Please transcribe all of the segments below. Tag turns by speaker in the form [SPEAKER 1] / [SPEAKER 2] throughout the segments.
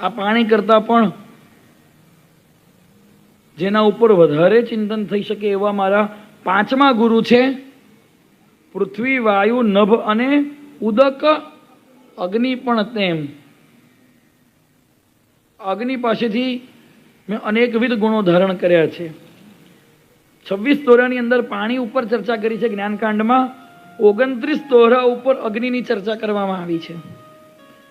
[SPEAKER 1] આ પાણી કરતાં પણ જેના ઉપર વધારે ચિંતન થઈ શકે એવા મારા પાંચમા ગુરુ છે પૃથ્વી, વાયુ, નભ અને ઉદક, અગ્નિ પણ તેમ. અગ્નિ પાસેથી મેં અનેકવિધ ગુણો ધારણ કર્યા છે. 26 દોરાની અંદર પાણી ઉપર ચર્ચા કરી છે જ્ઞાનકાંડમાં. 29 દોરા ઉપર અગ્નિની ચર્ચા કરવામાં આવી છે.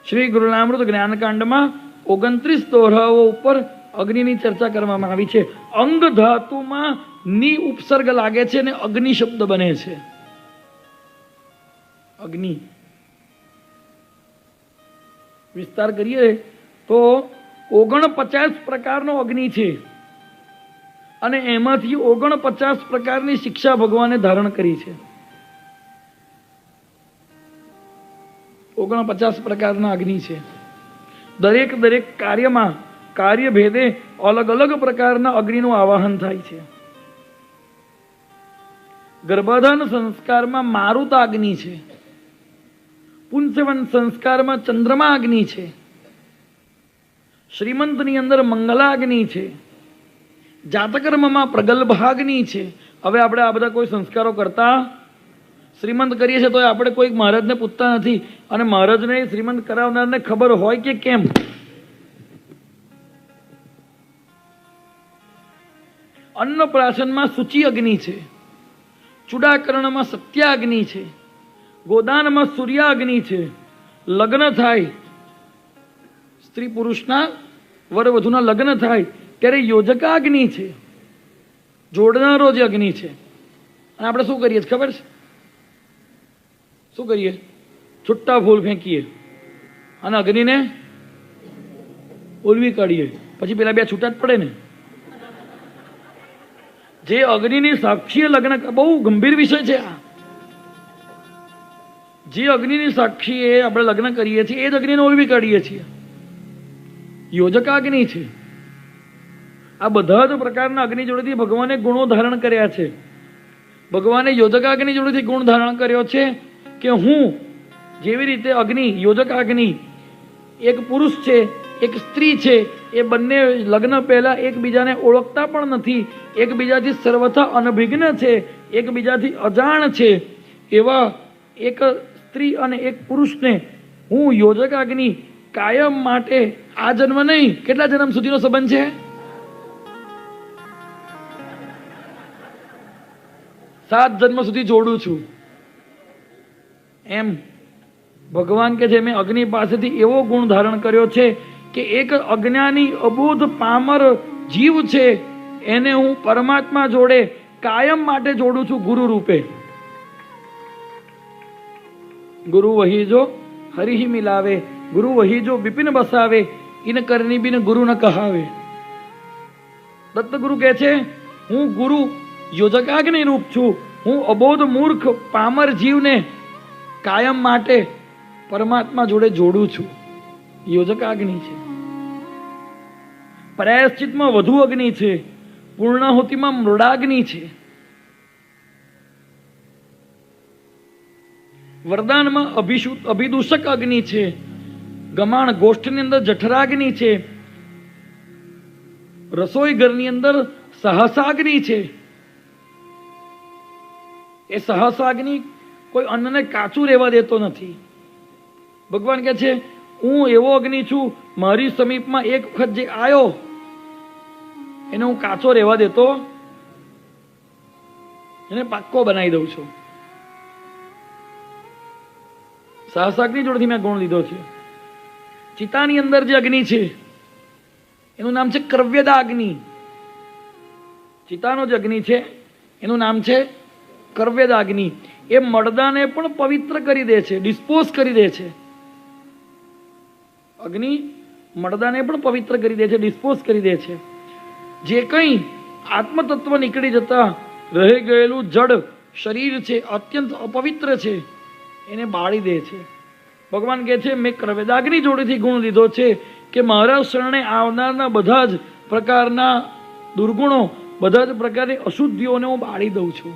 [SPEAKER 1] શ્રી ગુરુનામૃત જ્ઞાનકાંડમાં 29 દોરાઓ ઉપર અગ્નિની ચર્ચા કરવામાં આવી છે. અંગ ધાતુમાં ની ઉપસર્ગ લાગે છે અને અગ્નિ શબ્દ બને છે. અગ્નિ વિસ્તાર કરીએ તો 49 પ્રકારનો અગ્નિ છે અને એમાંથી 49 પ્રકારની શિક્ષા ભગવાને ધારણ કરી છે. 49 પ્રકારના અગ્નિ છે. દરેક કાર્યમાં કાર્ય ભેદે અલગ અલગ પ્રકારના અગ્નિનું આવાહન થાય છે. ગર્ભાધાન સંસ્કારમાં મારુતા અગ્નિ છે. પુંસવન સંસ્કારમાં ચંદ્રમા અગ્નિ છે. શ્રીમંતની અંદર મંગલાગ્નિ છે. જાતકર્મમાં પ્રગલ્ભાગ્નિ છે. હવે આપણે આ બધા કોઈ સંસ્કારો કરતા શ્રીમંત કરીએ છીએ તો આપણે કોઈ મહારાજને પૂછતા નથી અને મહારાજને શ્રીમંત કરાવનારને ખબર હોય કે કેમ. અન્નપ્રાશનમાં સૂચિ અગ્નિ છે. ચૂડાકરણમાં સત્યાગ્નિ છે. ગોદાનમાં સૂર્યાગ્નિ છે. લગ્ન થાય સ્ત્રી પુરુષના વર વધુના લગ્ન થાય ત્યારે યોજકાગ્નિ છે. જોડનારો જે અગ્નિ છે. અને આપણે શું કરીએ ખબર છે? શું કરીએ? છુટ્ટા ફૂલ ફેંકીએ અને અગ્નિને ઓલવી કાઢીએ. પછી પેલા બે છૂટા જ પડે ને. જે અગ્નિની સાક્ષીએ લગ્ન, બહુ ગંભીર વિષય છે આ. જે અગ્નિની સાક્ષીએ આપણે લગ્ન કરીએ છીએ એ જ અગ્નિને ઓલવી કાઢીએ છીએ. યોજકાગ્નિ છે. આ બધા જ પ્રકારના અગ્નિ જોડેથી ભગવાને ગુણો ધારણ કર્યા છે. ભગવાને યોજકાગ્નિ જોડેથી ગુણ ધારણ કર્યો છે કે હું જેવી રીતે અગ્નિ, યોજકાગ્નિ, એક પુરુષ છે એક સ્ત્રી છે, એ બંને લગ્ન પહેલા એકબીજાને ઓળખતા પણ નથી, એકબીજાથી સર્વથા અનભિજ્ઞ છે, એકબીજાથી અજાણ છે. એવા એક સ્ત્રી અને એક પુરુષને હું યોજકાગ્નિ કાયમ માટે, આ જન્મ નહીં, કેટલા જન્મ સુધીનો સંબંધ છે? 7 જન્મ સુધી જોડું છું. એમ ભગવાન કે છે મેં અગ્નિ પાસેથી એવો ગુણ ધારણ કર્યો છે કે એક અજ્ઞાની અબોધ પામર જીવ છે એને હું પરમાત્મા જોડે કાયમ માટે જોડું છું ગુરુ રૂપે. ગુરુ વહી જો હરિ મિલાવે, ગુરુ વહી જો બિપિન બસાવે, ઇન કરની બિન ગુરુ ન કહાવે. દત્ત ગુરુ કહે છે હું ગુરુ યોજકાગ્નિ રૂપ છું. હું અબોધ મૂર્ખ પામર જીવને કાયમ માટે પરમાત્મા જોડે જોડું છું. યોજકાગ્નિ છે. પ્રાયશ્ચિતમાં વધુ અગ્નિ છે. પૂર્ણાહુતિમાં મૃડાગ્નિ છે. વરદાનમાં અભિદૂષક અગ્નિ છે. ગમાણ ગોષ્ઠની અંદર જઠરાગ્નિ છે. રસોઈ ઘરની અંદર સહસાગ્નિ છે. એ સહસાગ્નિ કોઈ અન્નને કાચું રહેવા દેતો નથી. ભગવાન કહે છે હું એવો અગ્નિ છું, મારી સમીપમાં એક વખત જે આવ્યો એને હું કાચો રહેવા દેતો, એને પાક્કો બનાવી દઉં છું. સહસાગ્નિ જોડેથી મેં ગુણ લીધો છે. ચિતાની અંદર જે અગ્નિ છે એનું નામ છે કર્વ્યદા અગ્નિ. ચિતાનો જે અગ્નિ છે એનું નામ છે કર્વ્યદા અગ્નિ. એ મડદાને પણ પવિત્ર કરી દે છે, ડિસ્પોઝ કરી દે છે. અગ્નિ મડદાને પણ પવિત્ર કરી દે છે, ડિસ્પોઝ કરી દે છે. જે કંઈ આત્મતત્વ નીકળી જતા રહી ગયેલું જડ શરીર છે, અત્યંત અપવિત્ર છે, એને બાળી દે છે. ભગવાન કહે છે મેં કર્વ્યદાગ્નિ જોડેથી ગુણ લીધો છે કે મારા શરણે આવનારના બધા જ પ્રકારના દુર્ગુણો, બધા જ પ્રકારની અશુદ્ધિઓને હું બાળી દઉં છું.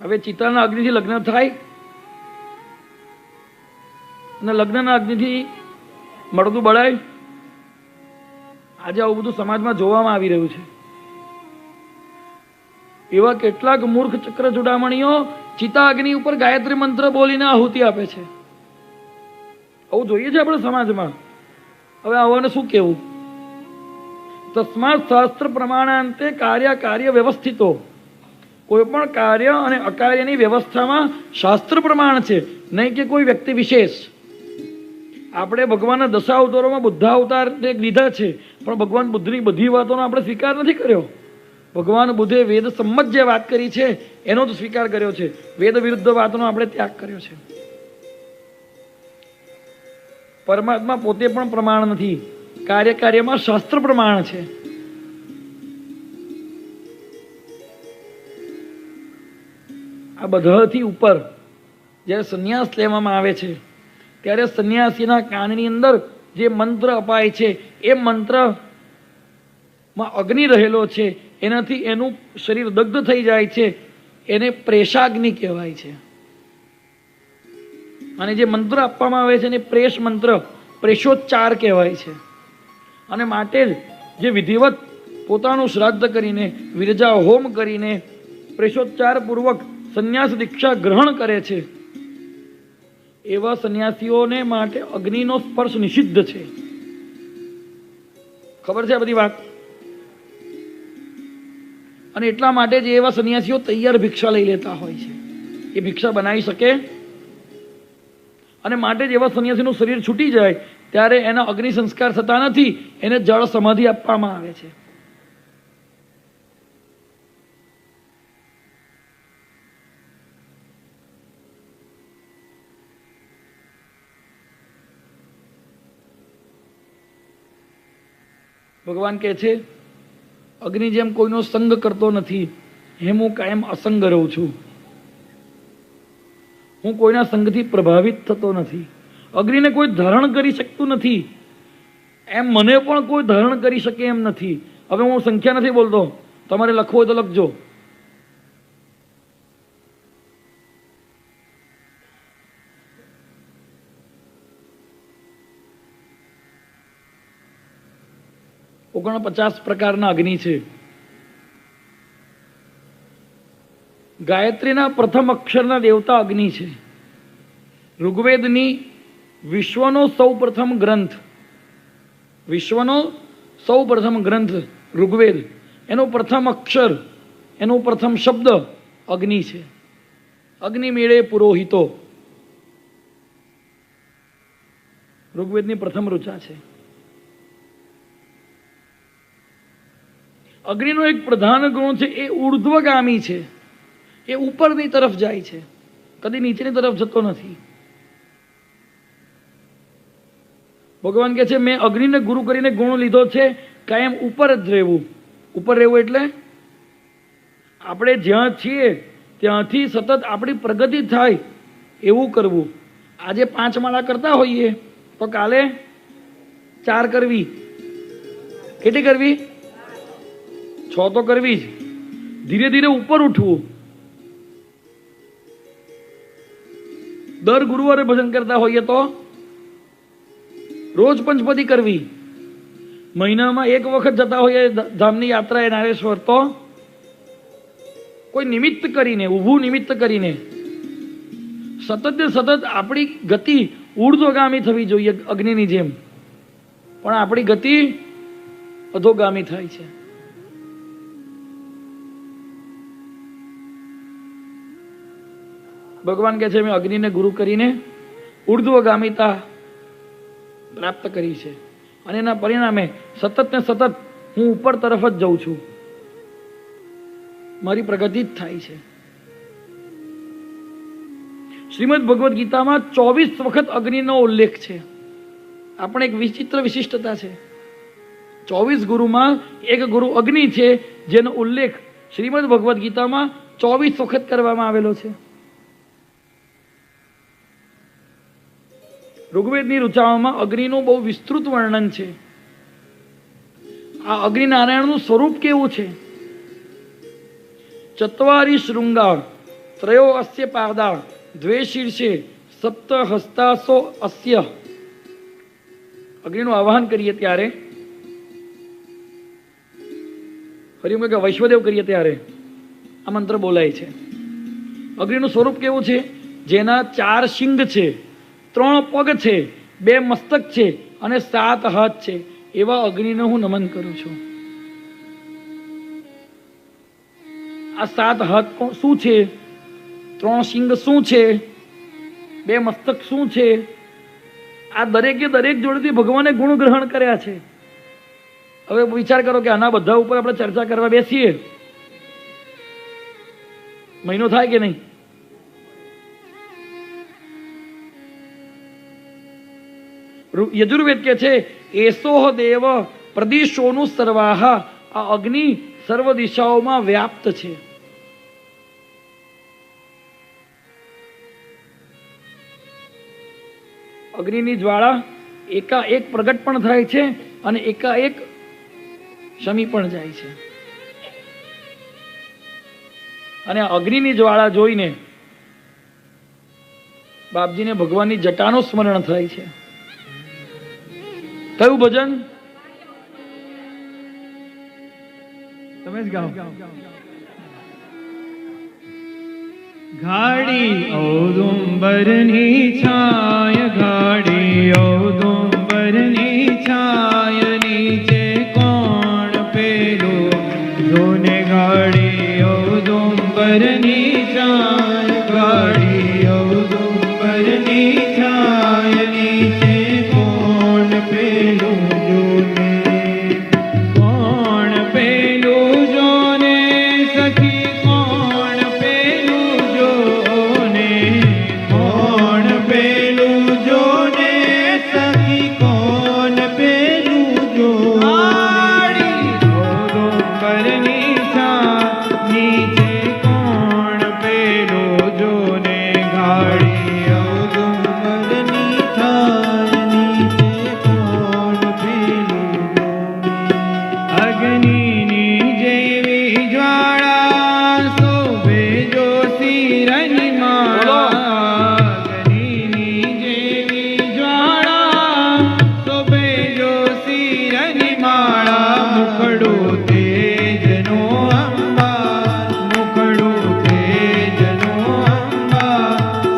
[SPEAKER 1] હવે ચિતાના અગ્નિથી લગ્ન થાય અને લગ્નના અગ્નિથી મળતું બળાય. આજે આવું બધું સમાજમાં જોવામાં આવી રહ્યું છે. એવા કેટલાક મૂર્ખ ચક્ર ચૂડામણીઓ ચિતા અગ્નિ ઉપર ગાયત્રી મંત્ર બોલીને આહુતિ આપે છે. આવું જોઈએ છે આપણે સમાજમાં. હવે આવાને શું કેવું? તસ્માત શાસ્ત્ર પ્રમાણાંતે કાર્ય વ્યવસ્થિતો. કોઈ પણ કાર્ય અને અકાર્યની વ્યવસ્થામાં શાસ્ત્ર પ્રમાણ છે, નહીં કે કોઈ વ્યક્તિ વિશેષ. આપણે ભગવાનના દશા અવતારોમાં બુદ્ધ અવતાર લીધા છે, પણ ભગવાન બુદ્ધની બધી વાતોનો આપણે સ્વીકાર નથી કર્યો. ભગવાન બુદ્ધે વેદ સંમત જે વાત કરી છે એનો જ સ્વીકાર કર્યો છે. વેદ વિરુદ્ધ વાતનો આપણે ત્યાગ કર્યો છે. પરમાત્મા પોતે પણ પ્રમાણ નથી, કાર્યમાં શાસ્ત્ર પ્રમાણ છે. આ બધાથી ઉપર જ્યારે સંન્યાસ લેવામાં આવે છે ત્યારે સંન્યાસીના કાનની અંદર જે મંત્ર અપાય છે એ મંત્રમાં અગ્નિ રહેલો છે, એનાથી એનું શરીર દગ્ધ થઈ જાય છે. એને પ્રેષાગ્નિ કહેવાય છે. અને જે મંત્ર આપવામાં આવે છે એને પ્રેષ મંત્ર, પ્રેષોચ્ચાર કહેવાય છે. અને માટે જ જે વિધિવત પોતાનું શ્રાદ્ધ કરીને, વિરજા હોમ કરીને પ્રેષોચ્ચાર પૂર્વક સંન્યાસ દીક્ષા ગ્રહણ કરે છે, એવા સંન્યાસીઓને માટે અગ્નિનો સ્પર્શ નિષિદ્ધ છે. ખબર છે આ બધી વાત? અને એટલા માટે જ એવા સંન્યાસીઓ તૈયાર ભિક્ષા લઈ લેતા હોય છે. એ ભિક્ષા બનાવી શકે. અને માટે જ એવા સંન્યાસીનું શરીર છૂટી જાય ત્યારે એના અગ્નિ સંસ્કાર થતા નથી, એને જળ સમાધિ આપવામાં આવે છે. ભગવાન કહે છે અગ્નિ જેમ કોઈનો સંગ કરતો નથી, એમ હું કાયમ અસંગ રહું છું. હું કોઈના સંગથી પ્રભાવિત થતો નથી. અગ્નિને કોઈ ધારણ કરી શકતું નથી, એમ મને પણ કોઈ ધારણ કરી શકે એમ નથી. હવે હું સંખ્યા નથી બોલતો, તમારે લખવું હોય તો લખજો. ઓગણપચાસ પ્રકારના અગ્નિ છે. ગાયત્રીના પ્રથમ અક્ષરના દેવતા અગ્નિ છે. ઋગ્વેદની વિશ્વનો સૌ પ્રથમ ગ્રંથ ઋગ્વેદ, એનો પ્રથમ અક્ષર, એનો પ્રથમ શબ્દ અગ્નિ છે. અગ્નિ મેળે પુરોહિતો ઋગ્વેદની પ્રથમ ઋચા છે. અગ્નિનો એક પ્રધાન ગુણ છે, એ ઉર્ધ્વગામી છે. એ ઉપરની તરફ જાય છે, કદી નીચેની તરફ જતો નથી. ભગવાન કહે છે મેં અગ્નિને ગુરુ કરીને ગુણ લીધો છે કાયમ ઉપર જ રહેવું. ઉપર રહેવું એટલે આપણે જ્યાં છીએ ત્યાંથી સતત આપણી પ્રગતિ થાય એવું કરવું. આજે 5 માળા કરતા હોઈએ તો કાલે 4 કરવી. કેટલી કરવી? 6 તો કરવી જ. ધીરે ધીરે ઉપર ઉઠવું. દર ગુરુવારે ભજન કરતા હોઈએ તો રોજ પંચપદી કરવી. મહિનામાં 1 વખત જતા હોઈએ ધામની યાત્રાએ નારેશ્વર તો કોઈ નિમિત્ત કરીને, ઊભું નિમિત્ત કરીને સતત ને સતત આપણી ગતિ ઊર્ધ્વગામી થવી જોઈએ અગ્નિની જેમ. પણ આપણી ગતિ અધોગામી થાય છે. ભગવાન કહે છે મેં અગ્નિને ગુરુ કરીને ઉર્ધ્વગામિતા પ્રાપ્ત કરી છે અને એના પરિણામે સતત ને સતત હું ઉપર તરફ જ જઉં છું. મારી પ્રગતિ જ થાય છે. શ્રીમદ ભગવદ્ ગીતામાં 24 વખત અગ્નિનો ઉલ્લેખ છે. આપણે એક વિચિત્ર વિશિષ્ટતા છે. 24 ગુરુમાં એક ગુરુ અગ્નિ છે, જેનો ઉલ્લેખ શ્રીમદ ભગવદ્ ગીતામાં 24 વખત કરવામાં આવેલો છે. ઋગ્વેદની ઋચાઓમાં અગ્નિનું બહુ વિસ્તૃત વર્ણન છે. આ અગ્નિ નારાયણનું સ્વરૂપ કેવું છે? ચત્વારી શૃંગા ત્રયો અસ્ય પાદા દ્વે શીર્ષે સ સપ્ત હસ્તાસો અસ્ય અગ્નિનું આવાહન કરીએ ત્યારે, ફરી કે વૈશ્વદેવ કરીએ ત્યારે આ મંત્ર બોલાય છે. અગ્નિનું સ્વરૂપ કેવું છે? જેના 4 શિંગ છે, 3 પગ છે, 2 મસ્તક છે અને 7 હાથ છે, એવા અગ્નિને હું નમન કરું છું. આ 7 હાથ શું છે? 3 શિંગ શું છે? 2 મસ્તક શું છે? આ દરેકે દરેક જોડેથી ભગવાને ગુણ ગ્રહણ કર્યા છે. હવે વિચાર કરો કે આના બધા ઉપર આપણે ચર્ચા કરવા બેસીએ, મહિનો થાય કે નહીં? યજુર્વેદ કે છે એસોહ દેવ પ્રદિશોનું સર્વાહા, આ અગ્નિ સર્વ દિશાઓમાં વ્યાપ્ત છે. અગ્નિની જ્વાળા એકાએક પ્રગટ પણ થાય છે અને એકાએક શમી પણ જાય છે. અને અગ્નિની જ્વાળા જોઈને બાપજીને ભગવાનની જટાનું સ્મરણ થાય છે. કયું ભજન?
[SPEAKER 2] તમે જ ગાઓ. ઘાડી ઔદુંબરની છાય, ઘાડી ઔદુંબરની છાય, નીચે કોણ પેલું જોને, ઘાડી ઔદુંબરની છાય, ઘાડી ઔદુંબરની છાય, નીચે કોણ પેલું જોને, કોણ પેલું જોને સખી, કોણ પેલું જોને, કોણ પેલું જોને સખી, કોણ પેલું જોને, ઔદુંબરની છાય, નીચે કોણ પેલું જોને, ઘાડી ઔદુંબરની છાય, નીચે કોણ પેલું જોને. અગ્નિની જેવી જ્વાળા શોભે જો શિરની માળા, અગ્નિની જેવી જ્વાળા શોભે જો શિરની માળા, મુખડું તેજનો અંબા, મુખડું તેજનો અંબા,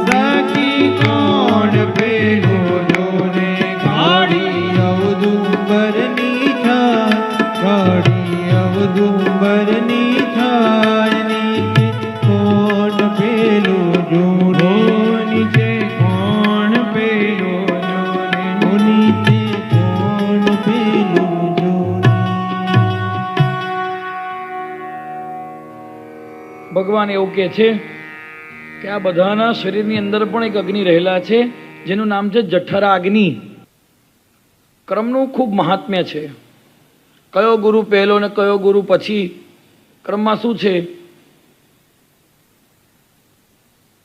[SPEAKER 2] સખી કોણ પેલું જોને, ઘાડી ઔદુંબરની છાય, ઘાડી ઔદુંબરની છાય, નીચે કોણ પેલું જોને, નીચે કોણ પેલું જોને, નીચે કોણ પેલું જોને.
[SPEAKER 1] ભગવાન એવું કહે છે કે આ બધાના શરીરની અંદર પણ એક અગ્નિ રહેલા છે, જેનું નામ છે જઠરાગ્નિ. ક્રમનું ખૂબ મહાત્મ્ય છે. કયો ગુરુ પહેલો ને કયો ગુરુ પછી, ક્રમમાં શું છે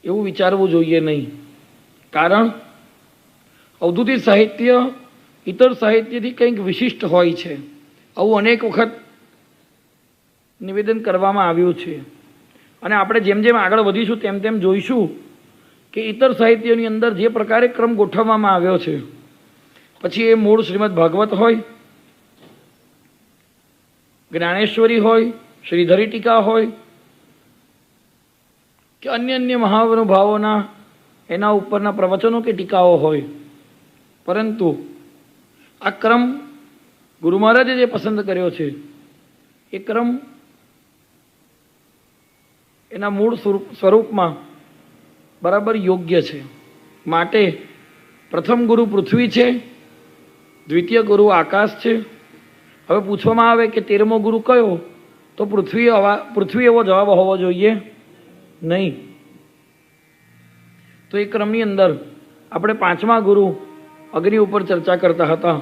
[SPEAKER 1] એવું વિચારવું જોઈએ નહીં. કારણ અવધૂતી સાહિત્ય ઇતર સાહિત્યથી કંઈક વિશિષ્ટ હોય છે. આવું અનેક વખત નિવેદન કરવામાં આવ્યું છે. અને આપણે જેમ જેમ આગળ વધીશું તેમ તેમ જોઈશું કે ઇતર સાહિત્યની અંદર જે પ્રકારે ક્રમ ગોઠવવામાં આવ્યો છે, પછી એ મૂળ શ્રીમદ ભાગવત હોય, જ્ઞાનેશ્વરી હોય, શ્રીધરી ટીકા હોય કે અન્ય અન્ય મહાનુભાવોના એના ઉપરના પ્રવચનો કે ટીકાઓ હોય, પરંતુ આ ક્રમ ગુરુ મહારાજે જે પસંદ કર્યો છે એ ક્રમ એના મૂળ સ્વરૂપમાં બરાબર યોગ્ય છે. માટે પ્રથમ ગુરુ પૃથ્વી છે, દ્વિતીય ગુરુ આકાશ છે. હવે પૂછવામાં આવે કે 13મો ગુરુ કયો, તો પૃથ્વી એવો જવાબ હોવો જોઈએ નહીં. તો એ ક્રમની અંદર આપણે 5મા ગુરુ અગ્નિ ઉપર ચર્ચા કરતા હતા.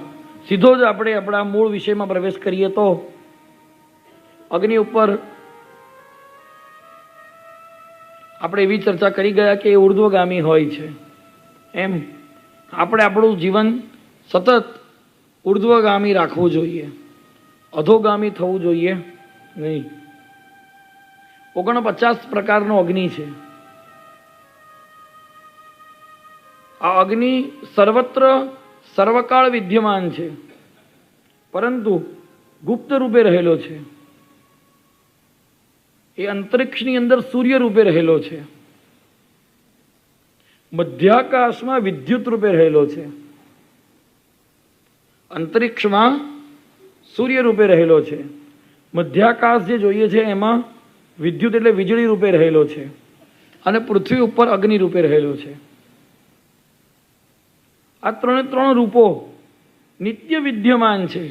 [SPEAKER 1] સીધો જ આપણે આપણા મૂળ વિષયમાં પ્રવેશ કરીએ તો અગ્નિ ઉપર આપણે એવી ચર્ચા કરી ગયા કે એ ઉર્ધ્વગામી હોય છે. એમ આપણે આપણું જીવન સતત ઉર્ધ્વગામી રાખવું જોઈએ, અધોગામી થવું જોઈએ નહીં. 49 પ્રકારનો અગ્નિ છે. અગ્નિ સર્વત્ર સર્વકાળ વિદ્યમાન છે, પરંતુ ગુપ્ત રૂપે રહેલો છે. એ અંતરિક્ષની અંદર સૂર્ય રૂપે રહેલો છે, મધ્યાકાશમાં વિદ્યુત રૂપે રહેલો છે, અંતરિક્ષમાં સૂર્ય રૂપે રહેલો છે, મધ્યાકાશ જે જોઈએ છે એમાં વિદ્યુત એટલે વીજળી રૂપે રહેલો છે, અને પૃથ્વી ઉપર અગ્નિ રૂપે રહેલો છે. આ ત્રણે ત્રણ રૂપો નિત્ય વિદ્યમાન છે,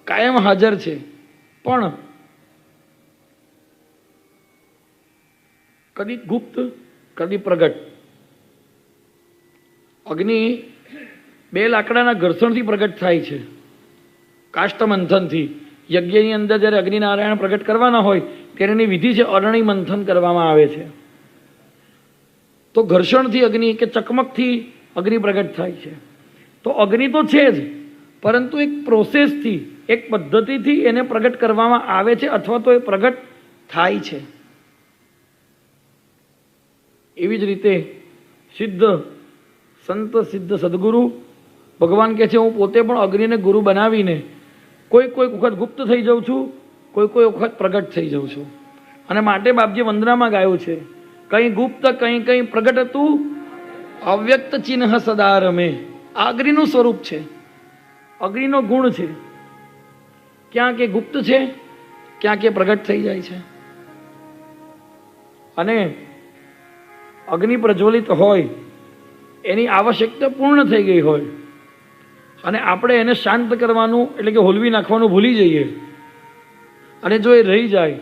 [SPEAKER 1] કાયમ હાજર છે, પણ કદી ગુપ્ત કદી પ્રગટ. અગ્નિ બે લાકડાના ઘર્ષણથી પ્રગટ થાય છે, કાષ્ટ મંથનથી. યજ્ઞની અંદર જ્યારે અગ્નિનારાયણ પ્રગટ કરવાના હોય ત્યારે એની વિધિ છે અરણી મંથન કરવામાં આવે છે. તો ઘર્ષણથી અગ્નિ કે ચકમકથી અગ્નિ પ્રગટ થાય છે. તો અગ્નિ તો છે જ, પરંતુ એક પ્રોસેસથી, એક પદ્ધતિથી એને પ્રગટ કરવામાં આવે છે, અથવા તો એ પ્રગટ થાય છે. એવી જ રીતે સિદ્ધ સંત, સિદ્ધ સદગુરુ ભગવાન કહે છે હું પોતે પણ અગ્નિને ગુરુ બનાવીને કોઈ વખત ગુપ્ત થઈ જાઉં છું, કોઈ વખત પ્રગટ થઈ જાઉં છું. અને માટે બાપજી વંદનામાં ગાયું છે, કંઈ ગુપ્ત કંઈ પ્રગટ હતું, અવ્યક્ત ચિહ્ન સદા રમે. આ અગ્નિનું સ્વરૂપ છે, અગ્નિનો ગુણ છે. ક્યાંક એ ગુપ્ત છે, ક્યાંક એ પ્રગટ થઈ જાય છે. અને અગ્નિ પ્રજ્વલિત હોય, એની આવશ્યકતા પૂર્ણ થઈ ગઈ હોય, અને આપણે એને શાંત કરવાનું એટલે કે હોલવી નાખવાનું ભૂલી જઈએ, અને જો એ રહી જાય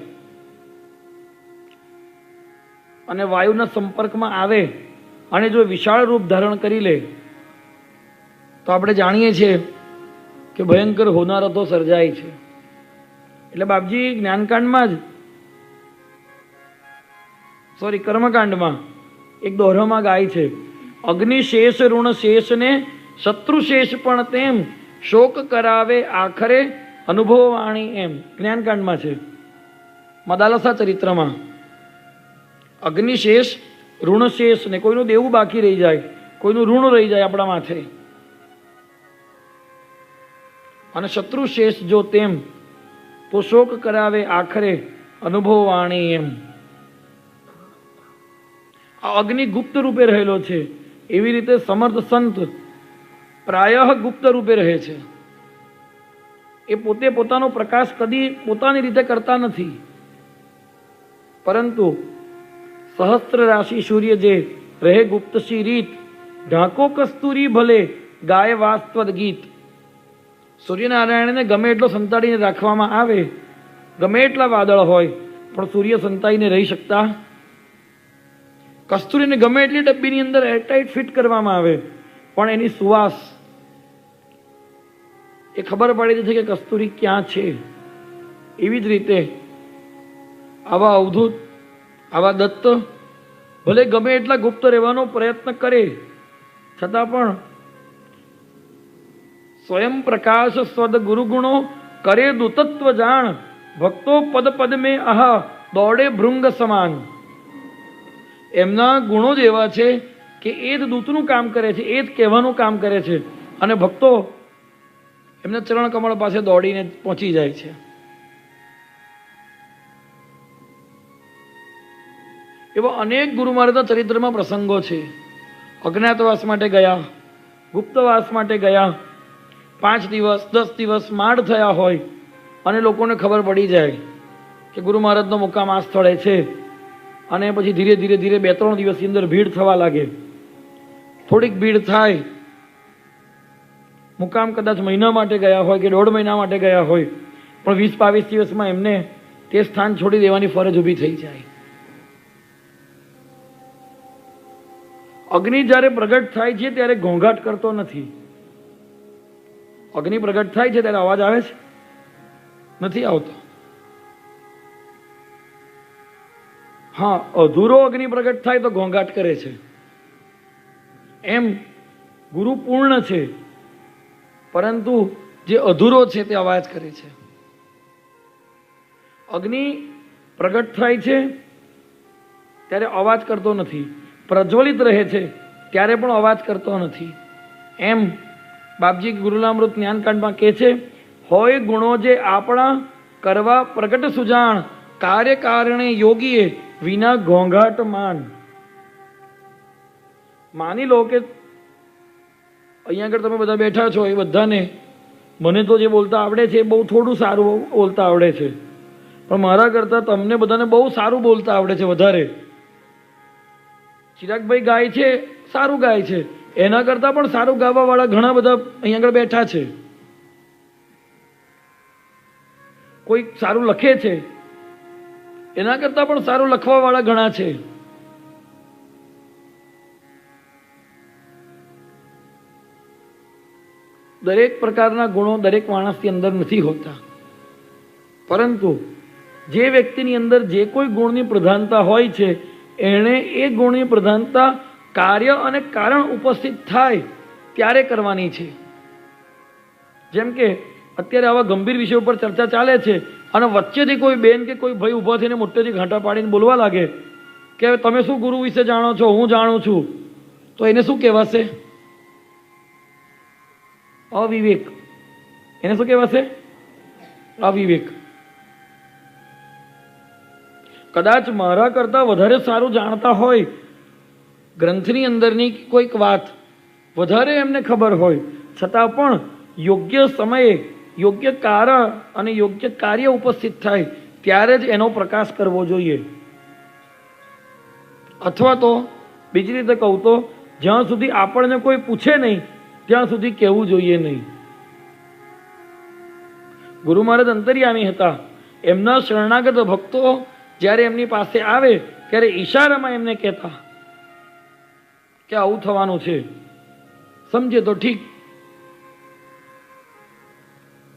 [SPEAKER 1] અને વાયુના સંપર્કમાં આવે અને જો વિશાળ રૂપ ધારણ કરી લે, તો આપણે જાણીએ છીએ કે ભયંકર હોનારતો સર્જાય છે. એટલે બાપજી જ્ઞાનકાંડમાં જ કર્મકાંડમાં એક દોહરામાં ગાય છે, અગ્નિ શેષ ઋણ શેષને શત્રુ શેષ પણ તેમ શોક કરાવે આખરે અનુભવવાણી. એમ જ્ઞાનકાંડમાં છે, મદાલસા ચરિત્રમાં. અગ્નિ શેષ ઋણ શેષ ને કોઈનું દેવું બાકી રહી જાય, કોઈનું ઋણ રહી જાય આપણા માથે, અને શત્રુ શેષ જો તેમ તો શોક કરાવે આખરે અનુભવવાણી. એમ આ અગ્નિ ગુપ્ત રૂપે રહેલો છે. એવી રીતે સમર્થ સંત પ્રાયઃ ગુપ્ત રૂપે રહે છે. એ પોતે પોતાનો પ્રકાશ કદી પોતાની રીતે કરતા નથી, પરંતુ સહસ્ત્ર રાશિ સૂર્ય જે રહે ગુપ્તસી રીત, ઢાંકો કસ્તુરી ભલે ગાય વાસ્તવદ ગીત. સૂર્યનારાયણને ગમે એટલો સંતાડીને રાખવામાં આવે, ગમે એટલા વાદળ હોય, પણ સૂર્ય સંતાઈને રહી શકતા. કસ્તુરીને ગમે એટલી ડબ્બીની અંદર એરટાઈટ ફિટ કરવામાં આવે, પણ એની સુવાસ એ ખબર પડી છે કે કસ્તુરી ક્યાં છે. એવી જ રીતે આવા અવધૂત, આવા દત્ત ભલે ગમે એટલા ગુપ્ત રહેવાનો પ્રયત્ન કરે, છતાં પણ સ્વયં પ્રકાશ સ્વદ ગુરુગુણો કરે દૂતત્વ જાણ, ભક્તો પદ પદ મેં આહ દોડે ભૃંગ સમાન. એમના ગુણો જ એવા છે કે એ જ દૂતનું કામ કરે છે, એ જ કહેવાનું કામ કરે છે, અને ભક્તો એમના ચરણ કમળ પાસે દોડીને પહોંચી જાય છે. એવા અનેક ગુરુ મહારાજના ચરિત્રમાં પ્રસંગો છે. અજ્ઞાતવાસ માટે ગયા, ગુપ્તવાસ માટે ગયા, 5 દિવસ 10 દિવસ માંડ થયા હોય, અને લોકોને ખબર પડી જાય કે ગુરુ મહારાજનો મુકામ આ સ્થળે છે, અને પછી ધીરે ધીરે 2-3 દિવસની અંદર ભીડ થવા લાગે. થોડીક ભીડ થાય, મુકામ કદાચ મહિના માટે ગયા હોય કે 1.5 મહિના માટે ગયા હોય, પણ 20-22 દિવસમાં એમને તે સ્થાન છોડી દેવાની ફરજ ઊભી થઈ જાય. અગ્નિ જ્યારે પ્રગટ થાય છે ત્યારે ઘોંઘાટ કરતો નથી. અગ્નિ પ્રગટ થાય છે ત્યારે અવાજ આવે છે? નથી આવતો. હા, અધૂરો અગ્નિ પ્રગટ થાય તો ઘોંઘાટ કરે છે. એમ ગુરુ પૂર્ણ છે, પરંતુ જે અધૂરો છે તે અવાજ કરે છે. અગ્નિ પ્રગટ થાય છે ત્યારે અવાજ કરતો નથી, પ્રજ્વલિત રહે છે ત્યારે પણ અવાજ કરતો નથી. એમ બાપજી ગુરુલામૃત જ્ઞાનકાંડમાં કહે છે, હોય ગુણો જે આપણા કરવા પ્રગટ સુજાણ, કાર્ય કારણે યોગીએ વિના ઘોંઘાટ માન. માની લો કે અહીંયા આગળ તમે બધા બેઠા છો, એ બધાને મને તો જે બોલતા આવડે છે એ બહુ થોડું સારું બોલતા આવડે છે, પણ મારા કરતાં તમને બધાને બહુ સારું બોલતા આવડે છે વધારે. ચિરાગભાઈ ગાય છે, સારું ગાય છે, એના કરતાં પણ સારું ગાવાવાળા ઘણા બધા અહીંયા આગળ બેઠા છે. કોઈ સારું લખે છે, એના કરતાં પણ સારું લખવાવાળા ઘણા છે. દરેક પ્રકારના ગુણો દરેક માણસની અંદર નથી હોતા, પરંતુ જે વ્યક્તિની અંદર જે કોઈ ગુણની પ્રધાનતા હોય છે એણે એ ગુણની પ્રધાનતા કાર્ય અને કારણ ઉપસ્થિત થાય ત્યારે કરવાની છે. જેમ કે અત્યારે આવા ગંભીર વિષય ઉપર ચર્ચા ચાલે છે અને વચ્ચેથી કોઈ બેન કે કોઈ ભાઈ ઊભા થઈને મોટેથી ઘાંટા પાડીને બોલવા લાગે કે તમે શું ગુરુ વિશે જાણો છો, હું જાણું છું, તો એને શું કહેવાશે? અવિવેક. એને શું કહેવાશે? અવિવેક. કદાચ મારા કરતાં વધારે સારું જાણતા હોય, ગ્રંથની અંદરની કોઈક વાત વધારે એમને ખબર હોય, છતાં પણ યોગ્ય સમયે યોગ્ય કારણ અને યોગ્ય કાર્ય ઉપસ્થિત થાય ત્યારે જ એનો પ્રકાશ કરવો જોઈએ. અથવા તો બીજી રીતે કહું તો જ્યાં સુધી આપણને કોઈ પૂછે નહીં ત્યાં સુધી કહેવું જોઈએ નહીં. ગુરુ મહારાજ અંતર્યામી હતા. એમના શરણાગત ભક્તો જ્યારે એમની પાસે આવે ત્યારે ઈશારામાં એમને કહેતા કે આવું થવાનું છે, સમજે તો ઠીક.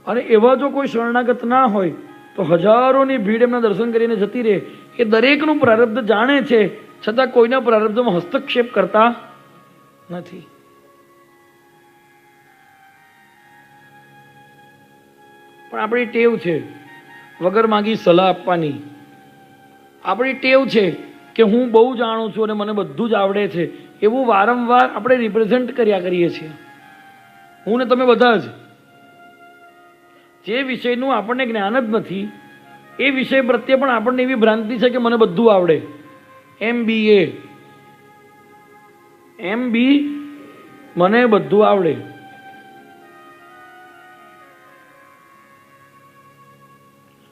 [SPEAKER 1] અને એવા જો કોઈ શરણાગત ના હોય તો હજારોની ભીડ એમના દર્શન કરીને જતી રહે. એ દરેકનું પ્રારબ્ધ જાણે છે, છતાં કોઈના પ્રારબ્ધમાં હસ્તક્ષેપ કરતા નથી. પણ આપણી ટેવ છે વગર માગી સલાહ આપવાની. આપણી ટેવ છે કે હું બહુ જાણું છું અને મને બધું જ આવડે છે, એવું વારંવાર આપણે રિપ્રેઝેન્ટ કર્યા કરીએ છીએ. હું ને તમે બધા જ જે વિષયનું આપણને જ્ઞાન જ નથી એ વિષય પ્રત્યે પણ આપણને એવી ભ્રાંતિ છે કે મને બધું આવડે. MBA મને બધું આવડે.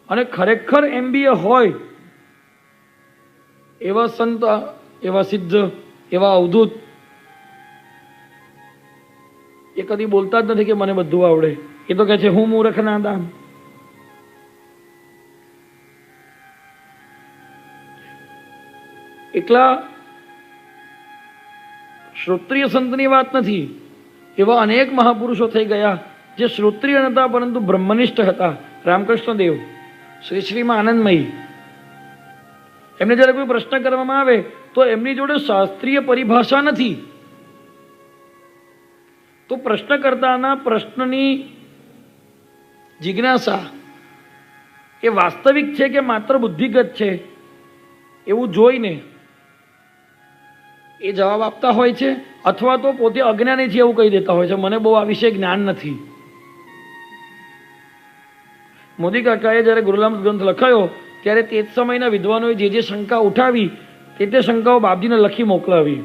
[SPEAKER 1] અને ખરેખર MBA હોય એવા સંત, એવા સિદ્ધ, એવા અવધૂત એ કદી બોલતા જ નથી કે મને બધું આવડે. એ તો કહે છે હું મૂર્ખ નાદાન. એટલા શ્રોત્રિય સંતની વાત નથી, એવા અનેક મહાપુરુષો થઈ ગયા જે શ્રોત્રિય નહોતા પરંતુ બ્રહ્મનિષ્ઠ હતા. રામકૃષ્ણ દેવ, શ્રી શ્રીમાં આનંદમયી, એમને જ્યારે કોઈ પ્રશ્ન કરવામાં આવે તો એમની જોડે શાસ્ત્રીય પરિભાષા નથી, તો પ્રશ્નકર્તાના પ્રશ્નની જિજ્ઞાસા એ વાસ્તવિક છે કે માત્ર બુદ્ધિગત છે એવું જોઈને એ જવાબ આપતા હોય છે, અથવા તો પોતે અજ્ઞાની છે એવું કહી દેતા હોય છે, મને બહુ આ વિશે જ્ઞાન નથી. મોદી કાકાએ જ્યારે ગુરુલામૃત ગ્રંથ લખાયો ત્યારે તે જ સમયના વિદ્વાનોએ જે શંકા ઉઠાવી તે શંકાઓ બાપજીને લખી મોકલાવી,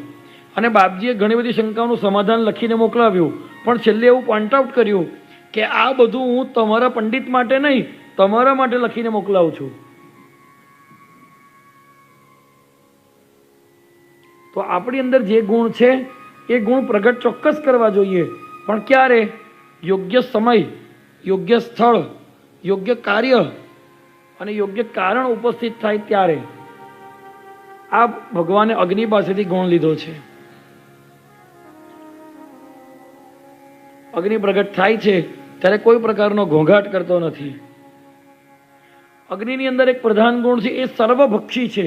[SPEAKER 1] અને બાપજીએ ઘણી બધી શંકાઓનું સમાધાન લખીને મોકલાવ્યું. પણ છેલ્લે એવું પોઈન્ટ આઉટ કર્યું કે આ બધું હું તમારા પંડિત માટે નહીં, તમારા માટે લખીને મોકલાવું છું. તો આપણી અંદર જે ગુણ છે એ ગુણ પ્રગટ ચોક્કસ કરવા જોઈએ, પણ ક્યારે? યોગ્ય સમય, યોગ્ય સ્થળ, યોગ્ય કાર્ય અને યોગ્ય કારણ ઉપસ્થિત થાય ત્યારે. આ ભગવાને અગ્નિ પાસેથી ગુણ લીધો છે. અગ્નિ પ્રગટ થાય છે ત્યારે કોઈ પ્રકારનો ઘોંઘાટ કરતો નથી. અગ્નિની અંદર એક પ્રધાન ગુણ છે, એ સર્વભક્ષી છે.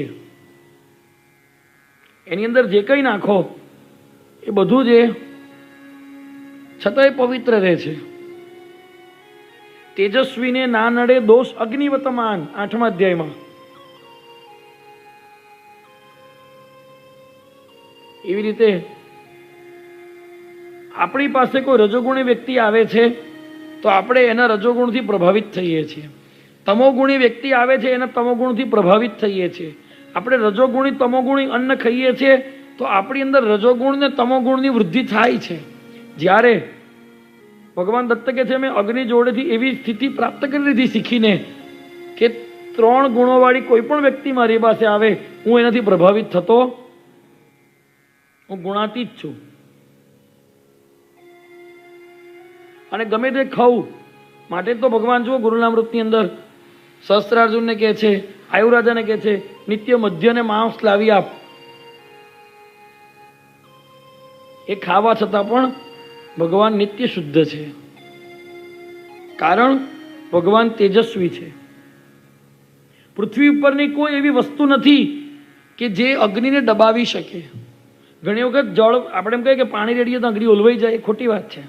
[SPEAKER 1] એની અંદર જે કંઈ નાખો એ બધું જ છતાંય પવિત્ર રહે છે. તેજસ્વીને ના નડે દોષ અગ્નિવતમાન, 8મા અધ્યાયમાં. એવી રીતે આપણી પાસે કોઈ રજોગુણી વ્યક્તિ આવે છે તો આપણે એના રજોગુણથી પ્રભાવિત થઈએ છીએ. તમોગુણી વ્યક્તિ આવે છે એના તમોગુણથી પ્રભાવિત થઈએ છીએ. આપણે રજોગુણી તમોગુણી અન્ન ખાઈએ છીએ તો આપણી અંદર રજોગુણ ને તમોગુણની વૃદ્ધિ થાય છે. જ્યારે ભગવાન દત્ત કહે છે મેં અગ્નિ જોડેથી એવી સ્થિતિ પ્રાપ્ત કરી લીધી શીખીને કે 3 ગુણોવાળી કોઈ પણ વ્યક્તિ મારી પાસે આવે હું એનાથી પ્રભાવિત થતો, હું ગુણાતીત છું. અને ગમે તે ખાઉં માટે તો ભગવાન જુઓ ગુરુનામૃતની અંદર સહસ્ત્રાર્જુનને કહે છે, આયુરાજાને કહે છે નિત્ય મધ્યને માંસ લાવી આપ. એ ખાવા છતાં પણ ભગવાન નિત્ય શુદ્ધ છે, કારણ ભગવાન તેજસ્વી છે. પૃથ્વી ઉપરની કોઈ એવી વસ્તુ નથી કે જે અગ્નિને દબાવી શકે. ઘણી વખત જળ આપણે એમ કહીએ કે પાણી રેડીએ તો અગ્નિ ઓલવાઈ જાય, એ ખોટી વાત છે.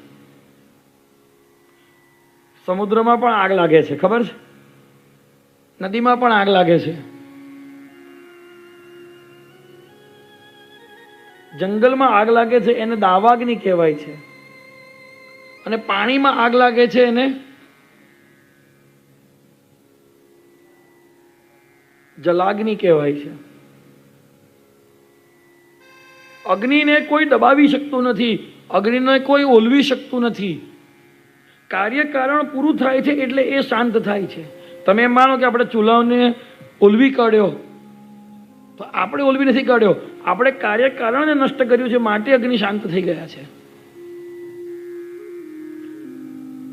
[SPEAKER 1] સમુદ્રમાં પણ આગ લાગે છે, ખબર છે? નદીમાં પણ આગ લાગે છે, જંગલમાં આગ લાગે છે એને દાવાગ્નિ કહેવાય છે, અને પાણીમાં આગ લાગે છે એને જલાગ્નિ કહેવાય છે. અગ્નિને કોઈ દબાવી શકતું નથી, અગ્નિને કોઈ ઓલવી શકતું નથી. કાર્ય કારણ પૂરું થાય છે એટલે એ શાંત થાય છે. તમે એમ માનો કે આપણે ચૂલાને ઓલવી કાઢ્યો, તો આપણે ઓલવી નથી કાઢ્યો, આપણે કાર્ય કારણને નષ્ટ કર્યું છે માટે અગ્નિ શાંત થઈ ગયા છે.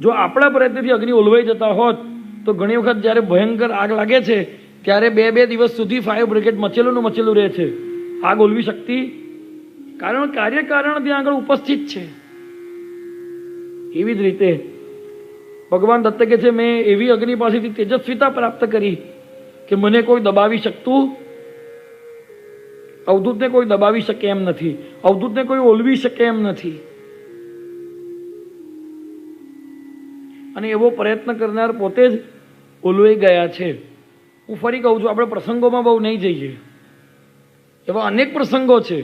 [SPEAKER 1] જો આપણા પ્રયત્નથી અગ્નિ ઓલવાઈ જતા હોત તો ઘણી વખત જ્યારે ભયંકર આગ લાગે છે ત્યારે 2-2 દિવસ સુધી ફાયર બ્રિગેડ મચેલું રહે છે. આગ ઓલવી શકતી, કારણ કાર્ય કારણ ત્યાં આગળ ઉપસ્થિત છે. એવી જ રીતે ભગવાન દત્ત કહે છે મેં એવી અગ્નિ પાસેથી તેજસ્વીતા પ્રાપ્ત કરી કે મને કોઈ દબાવી શકતું, અવધૂતને કોઈ દબાવી શકે એમ નથી, અવધૂતને કોઈ ઓલવી શકે એમ નથી. અને એવો પ્રયત્ન કરનાર પોતે જ ઓલવાઈ ગયા છે. હું ફરી કહું છું, આપણે પ્રસંગોમાં બહુ નહીં જઈએ, એવા અનેક પ્રસંગો છે.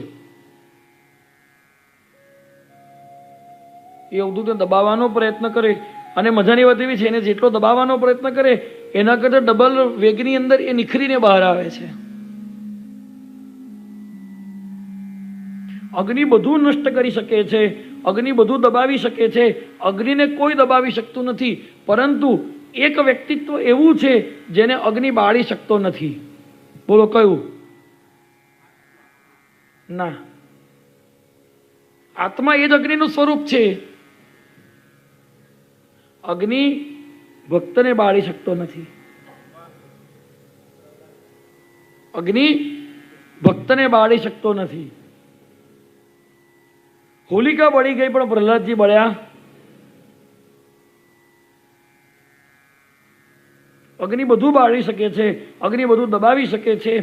[SPEAKER 1] એ અવધૂતને દબાવવાનો પ્રયત્ન કરે, અને મજાની વાત એવી છે એને જેટલો દબાવવાનો પ્રયત્ન કરે એના કરતાં ડબલ વેગની અંદર એ નિખરીને બહાર આવે છે. અગ્નિ બધું નષ્ટ કરી શકે છે, અગ્નિ બધું દબાવી શકે છે, અગ્નિને કોઈ દબાવી શકતું નથી. પરંતુ એક વ્યક્તિત્વ એવું છે જેને અગ્નિ બાળી શકતો નથી. બોલો કયું? ના, આત્મા એ જ અગ્નિનું સ્વરૂપ છે. અગ્નિ ભક્તને બાળી શકતો નથી, અગ્નિ ભક્તને બાળી શકતો નથી. હોલિકા બળી ગઈ પણ પ્રહલાદજી બળ્યા. અગ્નિ બધું બાળી શકે છે, અગ્નિ બધું દબાવી શકે છે,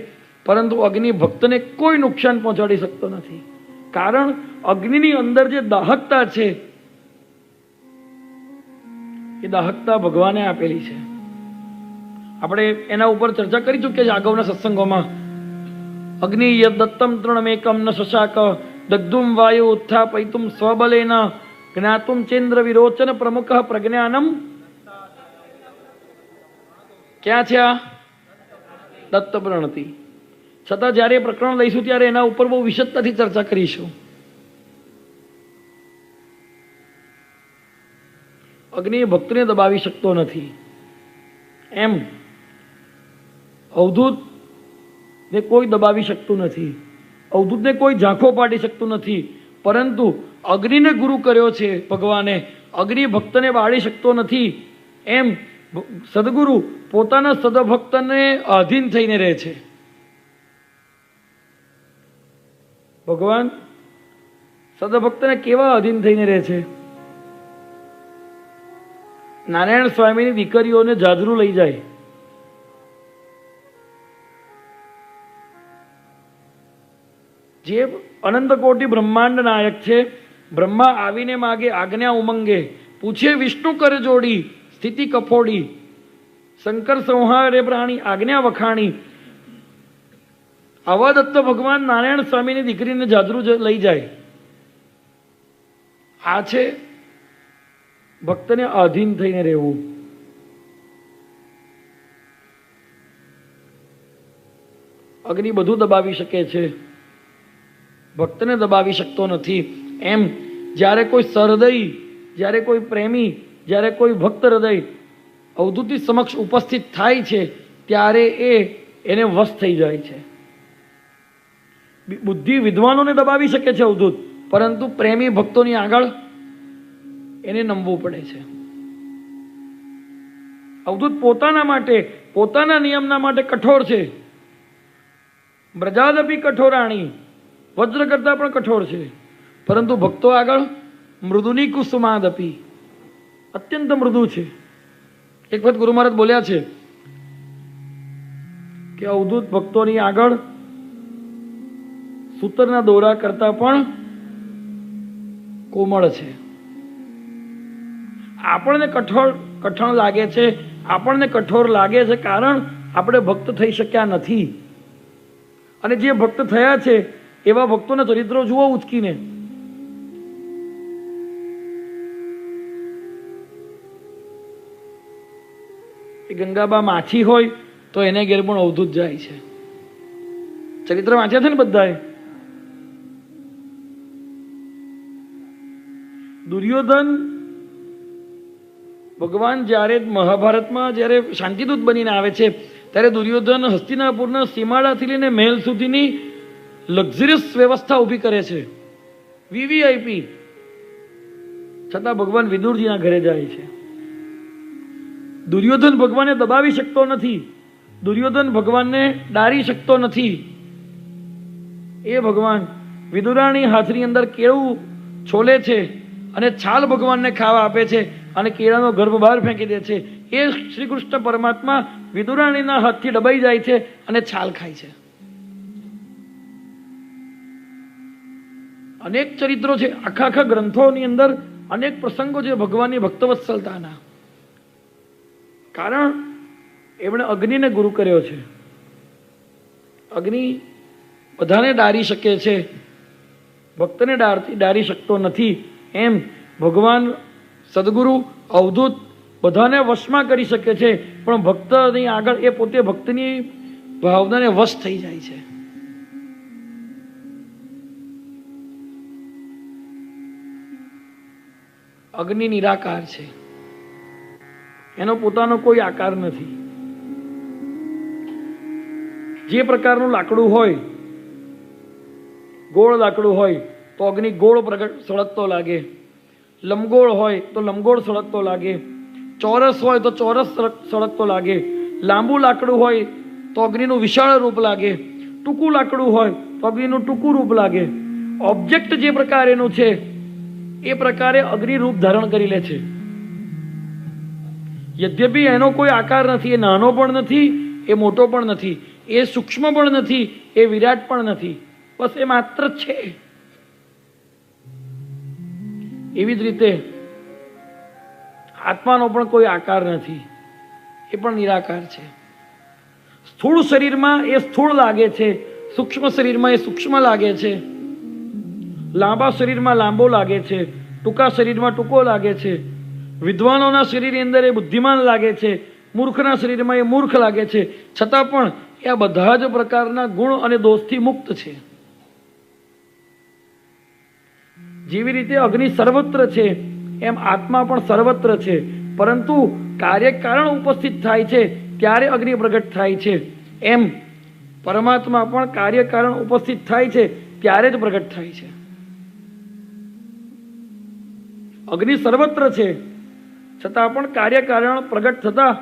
[SPEAKER 1] પરંતુ અગ્નિ ભક્તને કોઈ નુકસાન પહોંચાડી શકતો નથી. કારણ અગ્નિની અંદર જે દાહકતા છે એ દાહકતા ભગવાને આપેલી છે. આપણે એના ઉપર ચર્ચા કરી ચૂક્યા છે અગાઉના સત્સંગોમાં. અગ્નિ યદ દત્તમ તૃણમેકમ ન શશાક દગ્ધુમ વાયુ ઉત્થાપયિતુમ સ્વબલેન જ્ઞાતુમ ચેન્દ્ર વિરોચન પ્રમુખ પ્રજ્ઞાનમ. ક્યાં છે આ? દત્ત પ્રણતિ. છતાં જ્યારે પ્રકરણ લઈશું ત્યારે એના ઉપર બહુ વિશદતાથી ચર્ચા કરીશું. અગ્નિ ભક્તને દબાવી શકતો નથી, એમ અવધૂતને કોઈ દબાવી શકતું નથી, અવધૂતને કોઈ ઝાંખો પાડી શકતું નથી. પરંતુ અગ્નિને ગુરુ કર્યો છે ભગવાને, અગ્નિ ભક્તને બાળી શકતો નથી. એમ સદગુરુ પોતાના સદભક્તને આધીન થઈને રહે છે. ભગવાન સદભક્તને કેવા આધીન થઈને રહે છે? નારાયણ સ્વામીની દીકરીઓને જાજરૂ લઈ જાય, જે અનંત કોટી બ્રહ્માંડ નાયક છે. બ્રહ્મા આવીને માગે આજ્ઞા ઉમંગે, પૂછે વિષ્ણુ કર જોડી સ્થિતિ કફોડી, શંકર સંહારે પ્રાણી આજ્ઞા વખાણી. આવા દત્ત ભગવાન નારાયણ સ્વામીની દીકરીને જાજરૂ લઈ જાય. આ છે ભક્તને આધીન થઈને રહેવું. અગ્નિ બધું દબાવી શકે છે, ભક્તને દબાવી શકતો નથી. એમ જ્યારે કોઈ સહૃદય, જ્યારે કોઈ પ્રેમી, જ્યારે કોઈ ભક્ત હૃદય અવધૂતની સમક્ષ ઉપસ્થિત થાય છે ત્યારે એને વશ થઈ જાય છે. બુદ્ધિ વિદ્વાનોને દબાવી શકે છે અવધૂત, પરંતુ પ્રેમી ભક્તોની આગળ એને નમવું પડે છે. અવધૂત પોતાના માટે, પોતાના નિયમના માટે કઠોર છે. બ્રજાદપી કઠોરાણી, વજ્ર કરતા પણ કઠોર છે, પરંતુ ભક્તો આગળ મૃદુની કુસુમાદપી, અત્યંત મૃદુ છે. એક વખત ગુરુ મહારાજ બોલ્યા છે કે અવધૂત ભક્તોની આગળ સૂતરના દોરા કરતા પણ કોમળ છે. આપણને કઠણ લાગે છે, આપણને કઠોર લાગે છે, કારણ આપણે ભક્ત થઈ શક્યા નથી. અને જે ભક્ત થયા છે એવા ભક્તોના ચરિત્રો જુઓ ઉચકીને. ગંગાબા માછી હોય તો એને ઘેર પણ અવધૂત જાય છે. ચરિત્ર વાંચ્યા છે ને બધાએ. દુર્યોધન ભગવાન જ્યારે મહાભારતમાં જ્યારે શાંતિદૂત બનીને આવે છે ત્યારે દુર્યોધન હસ્તિનાપુરના સીમાડાથી લઈને મહેલ સુધીની લક્ઝરિયસ વ્યવસ્થા ઊભી કરે છે, વીવીઆઈપી. છતાં ભગવાન વિદુરજીના ઘરે જાય છે. દુર્યોધન ભગવાનને દબાવી શકતો નથી, દુર્યોધન ભગવાનને ડારી શકતો નથી. એ ભગવાન વિદુરાણી હાથની અંદર કેળું છોલે છે અને છાલ ભગવાનને ખાવા આપે છે અને કેળાનો ગર્ભ બહાર ફેંકી દે છે. એ શ્રી કૃષ્ણ પરમાત્મા વિદુરાણીના હાથથી દબાઈ જાય છે અને છાલ ખાય છે. અનેક ચરિત્રો છે, આખા ગ્રંથોની અંદર અનેક પ્રસંગો છે ભગવાનની ભક્તવત્સલતાના. કારણ એમણે અગ્નિને ગુરુ કર્યો છે. અગ્નિ બધાને ડારી શકે છે, ભક્તને ડારી શકતો નથી. એમ ભગવાન સદગુરુ અવધૂત બધાને વશમાં કરી શકે છે, પણ ભક્તની આગળ એ પોતે ભક્તની ભાવનાને વશ થઈ જાય છે. અગ્નિ નિરાકાર છે, એનો પોતાનો કોઈ આકાર નથી. જે પ્રકારનું લાકડું હોય, ગોળ લાકડું હોય તો અગ્નિ ગોળ સળગતો લાગે, લંબગોળ હોય તો લંબગોળ સળગતો લાગે, ચોરસ હોય તો ચોરસ સળગતો લાગે, લાંબુ લાકડું હોય તો અગ્નિનું વિશાળ રૂપ લાગે, ટૂંકું લાકડું હોય તો અગ્નિનું ટૂંકું રૂપ લાગે. ઓબ્જેક્ટ જે પ્રકારેનું છે એ પ્રકારે અગ્નિ રૂપ ધારણ કરી લે છે. યદ્યપિ એનો કોઈ આકાર નથી, એ નાનો પણ નથી, એ મોટો પણ નથી, એ સૂક્ષ્મ પણ નથી, એ વિરાટ પણ નથી, બસ એ માત્ર છે. એવી જ રીતે આત્માનો પણ કોઈ આકાર નથી, એ પણ નિરાકાર છે. સ્થૂળ શરીરમાં એ સ્થૂળ લાગે છે, સૂક્ષ્મ શરીરમાં એ સૂક્ષ્મ લાગે છે, લાંબા શરીરમાં લાંબો લાગે છે, ટૂંકા શરીરમાં ટૂંકો લાગે છે, વિદ્વાનોના શરીરની અંદર એ બુદ્ધિમાન લાગે છે, મૂર્ખના શરીરમાં એ મૂર્ખ લાગે છે. છતાં પણ એ આ બધા જ પ્રકારના ગુણ અને દોષથી મુક્ત છે. જેવી રીતે અગ્નિ સર્વત્ર છે એમ આત્મા પણ સર્વત્ર છે, પરંતુ કાર્યકારણ ઉપસ્થિત થાય છે ત્યારે અગ્નિ પ્રગટ થાય છે. એમ પરમાત્મા પણ કાર્યકારણ ઉપસ્થિત થાય છે ત્યારે જ પ્રગટ થાય છે. અગ્નિ સર્વત્ર છે છતાં પણ કાર્યકારણ પ્રગટ થતા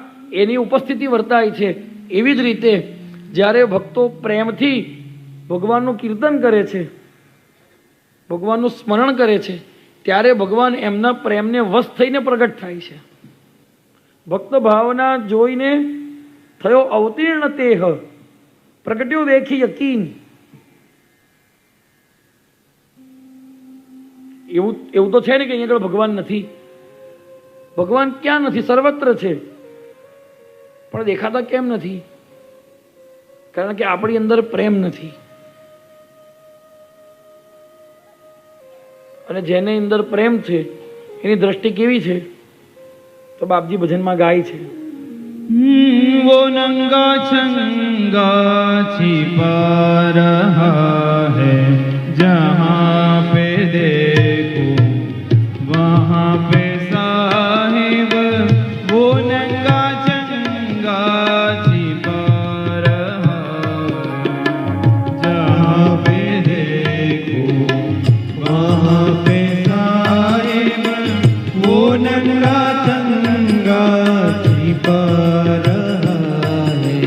[SPEAKER 1] એની ઉપસ્થિતિ વર્તાય છે. એવી જ રીતે જ્યારે ભક્તો પ્રેમથી ભગવાનનું કીર્તન કરે છે, ભગવાનનું સ્મરણ કરે છે, ત્યારે ભગવાન એમના પ્રેમને વશ થઈને પ્રગટ થાય છે. ભક્ત ભાવના જોઈને થયો અવતીર્ણ તેહ, પ્રગટ્યો દેખી યકીન. એવું તો છે ને કે અહીંયા આગળ ભગવાન નથી. ભગવાન ક્યાં નથી? સર્વત્ર છે, પણ દેખાતા કેમ નથી? કારણ કે આપણી અંદર પ્રેમ નથી. અને જેની અંદર પ્રેમ છે એની દ્રષ્ટિ કેવી છે? તો બાપજી ભજનમાં ગાય છે,
[SPEAKER 2] वो नंगा चंगा छिपा रहा है, जहाँ पे देखो वहाँ पे साहिब, वो नंगा चंगा छिपा रहा है, जहाँ पे देखो वहाँ पे साहिब, वो नंगा चंगा छिपा रहा है।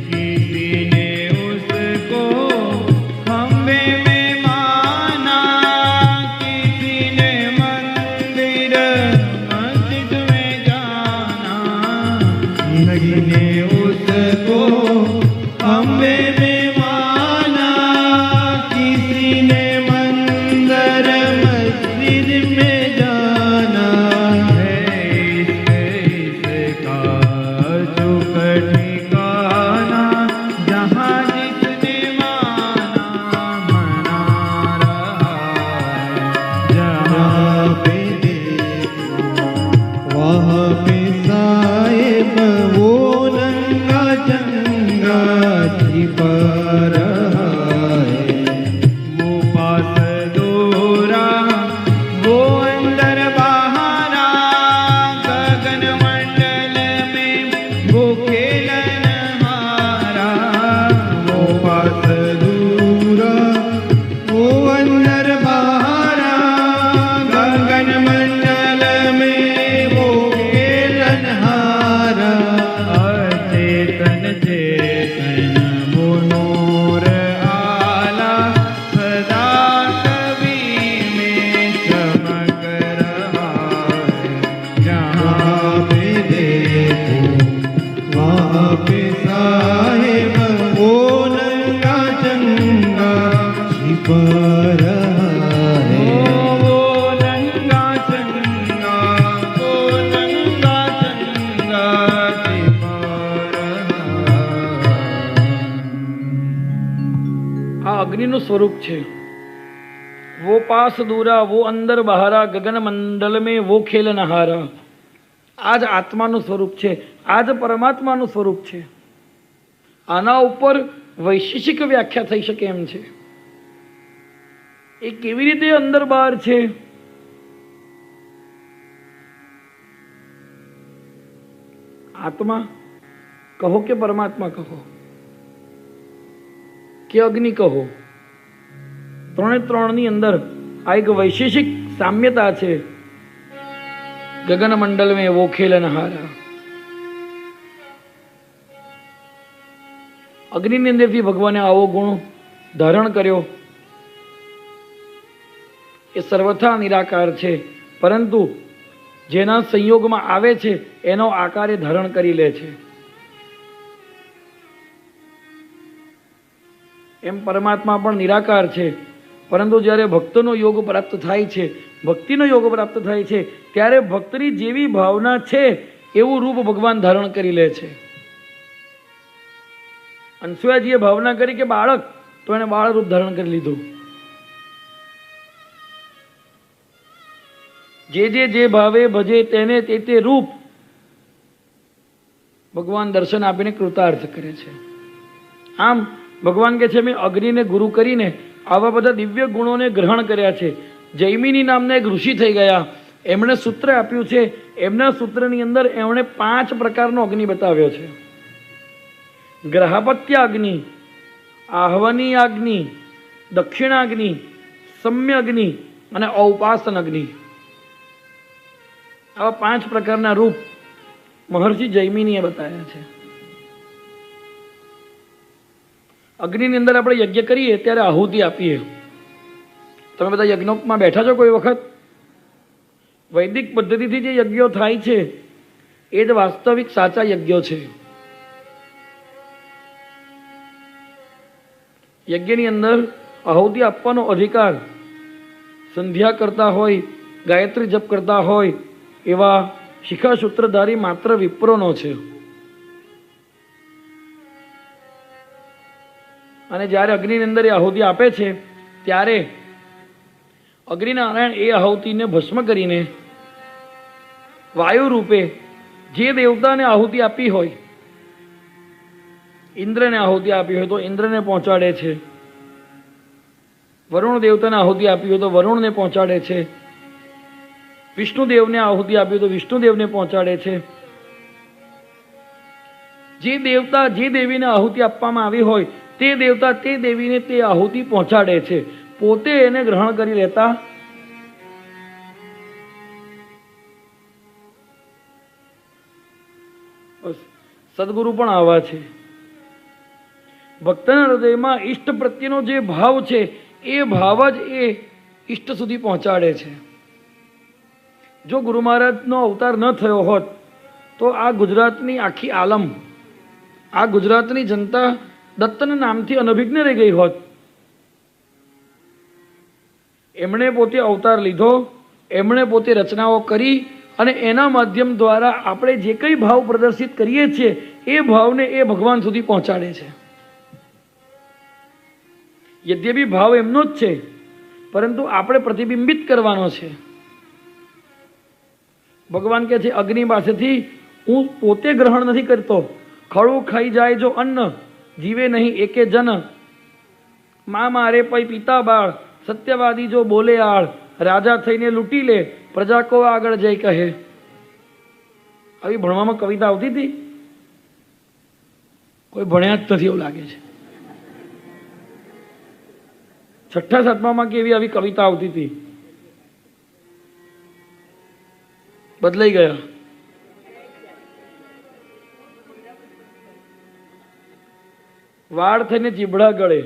[SPEAKER 2] किसी ने उसको खंबे में माना, किसी ने मंदिर मस्जिद में जाना, किसी ने उसको खंबे में माना, किसी ने मंदिर मस्जिद में जाना है। इसका चुप ठिकाना जहाँ जिसने माना मना रहा है, जहाँ पे देखो वहाँ पे साहिब, वो नंगा चंगा छिपा रहा है। वो पास दूरा, वो अंदर बहारा, गगन मंडल में वो खेलनहारा। वो पास दूरा, वो अंदर बहारा, गगन मंडल में वो खेलनहारा। अचेतन चेतन वो नूर आला, सदा कभी में चमक रहा है। जहाँ पे देखो वहाँ पे साहिब, वो नंगा चंगा छिपा रहा है। वो नंगा चंगा, वो नंगा चंगा छिपा रहा है।
[SPEAKER 1] આ અગ્નિનું સ્વરૂપ છે. वो पास दूरा, वो अंदर बहारा, गगन मंडल में वो खेल नहारा. આ જ આત્માનું સ્વરૂપ છે, આ જ પરમાત્માનું સ્વરૂપ છે. આના ઉપર વૈશેષિક વ્યાખ્યા થઈ શકે એમ છે. એ કેવી રીતે અંદર બહાર છે? આત્મા કહો કે પરમાત્મા કહો કે અગ્નિ કહો, ત્રણે ત્રણની અંદર આ એક વૈશેષિક સામ્યતા છે. ગગન મંડલ में वो खेलनहारा. અગ્નિની અંદરથી ભગવાને આવો ગુણ ધારણ કર્યો. એ સર્વથા નિરાકાર છે, પરંતુ જેના સંયોગમાં આવે છે એનો આકાર એ ધારણ કરી લે છે. એમ પરમાત્મા પણ નિરાકાર છે, પરંતુ જ્યારે ભક્તનો યોગ પ્રાપ્ત થાય છે, ભક્તિનો યોગ પ્રાપ્ત થાય છે, ત્યારે ભક્તની જેવી ભાવના છે એવું રૂપ ભગવાન ધારણ કરી લે છે. અનસુયાજીએ ભાવના કરી કે બાળક, તો એને બાળ રૂપ ધારણ કરી લીધું. જે ભાવે ભજે તેને તે રૂપ ભગવાન દર્શન આપીને કૃતાર્થ કરે છે. આમ ભગવાન કહે છે, મેં અગ્નિને ગુરુ કરીને આવા બધા દિવ્ય ગુણોને ગ્રહણ કર્યા છે. જૈમિની નામના એક ઋષિ થઈ ગયા, એમણે સૂત્ર આપ્યું છે. એમના સૂત્રની અંદર એમણે 5 પ્રકારનો અગ્નિ બતાવ્યો છે. ગ્રહાપત્ય અગ્નિ, આહ્વની અગ્નિ, દક્ષિણાગ્નિ, સમ્ય અગ્નિ અને ઔપાસન અગ્નિ. આવા 5 પ્રકારના રૂપ મહર્ષિ જૈમિનીએ બતાવ્યા છે. અગ્નિની અંદર આપણે યજ્ઞ કરીએ ત્યારે આહુતિ આપીએ. તમે બધા યજ્ઞોપમાં બેઠા છો કોઈ વખત? વૈદિક પદ્ધતિથી જે યજ્ઞો થાય છે એ જ વાસ્તવિક સાચા યજ્ઞો છે. યજ્ઞની અંદર આહુતિ આપવાનો અધિકાર સંધ્યા કરતા હોય, ગાયત્રી જપ કરતા હોય એવા શિખા સૂત્રધારી માત્ર વિપ્રોનો છે. અને જ્યારે અગ્નિની અંદર એ આહુતિ આપે છે ત્યારે અગ્નિનારાયણ એ આહુતિને ભસ્મ કરીને વાયુ રૂપે જે દેવતાને આહુતિ આપી હોય, ઇન્દ્રને આહુતિ આપી હોય તો ઇન્દ્રને પહોંચાડે છે, વરુણ દેવતાને આહુતિ આપી હોય તો વરુણને પહોંચાડે છે, વિષ્ણુદેવને આહુતિ આપી હોય તો વિષ્ણુદેવને પહોંચાડે છે. જે દેવતા જે દેવીને આહુતિ આપવામાં આવી હોય તે દેવતા તે દેવીને તે આહુતિ પહોંચાડે છે, પોતે એને ગ્રહણ કરી લેતા સદગુરુ પણ આવા છે. ભક્તના હૃદયમાં ઈષ્ટ પ્રત્યેનો જે ભાવ છે એ ભાવ જ એ ઈષ્ટ સુધી પહોંચાડે છે. જો ગુરુ મહારાજનો અવતાર ન થયો હોત તો આ ગુજરાતની આખી આલમ, આ ગુજરાતની જનતા દત્તના નામથી અનભિજ્ઞ રહી ગઈ હોત. એમણે પોતે અવતાર લીધો, એમણે પોતે રચનાઓ કરી અને એના માધ્યમ દ્વારા આપણે જે કંઈ ભાવ પ્રદર્શિત કરીએ છીએ એ ભાવને એ ભગવાન સુધી પહોંચાડે છે. યદ્યપિ ભાવ એમનો જ છે, પરંતુ આપણે પ્રતિબિંબિત કરવાનો છે. ભગવાન કહે છે અગ્નિ પાસેથી હું પોતે ગ્રહણ નથી કરતો, ખડું ખાઈ જાય જો અન્ન, જીવે નહીં એકે જન, મા મારે પૈ પિતા બાળ, સત્યવાદી જો બોલે આળ, રાજા થઈને લૂંટી લે, પ્રજા કો આગળ જઈ કહે. આવી ભણવામાં કવિતા આવતી હતી? કોઈ ભણ્યા જ નથી એવું લાગે છે. છઠ્ઠા સાતમામાં કેવી આવી કવિતા આવતી હતી? બદલાઈ ગયા. વાળ થઈને ચીબડા ગળે,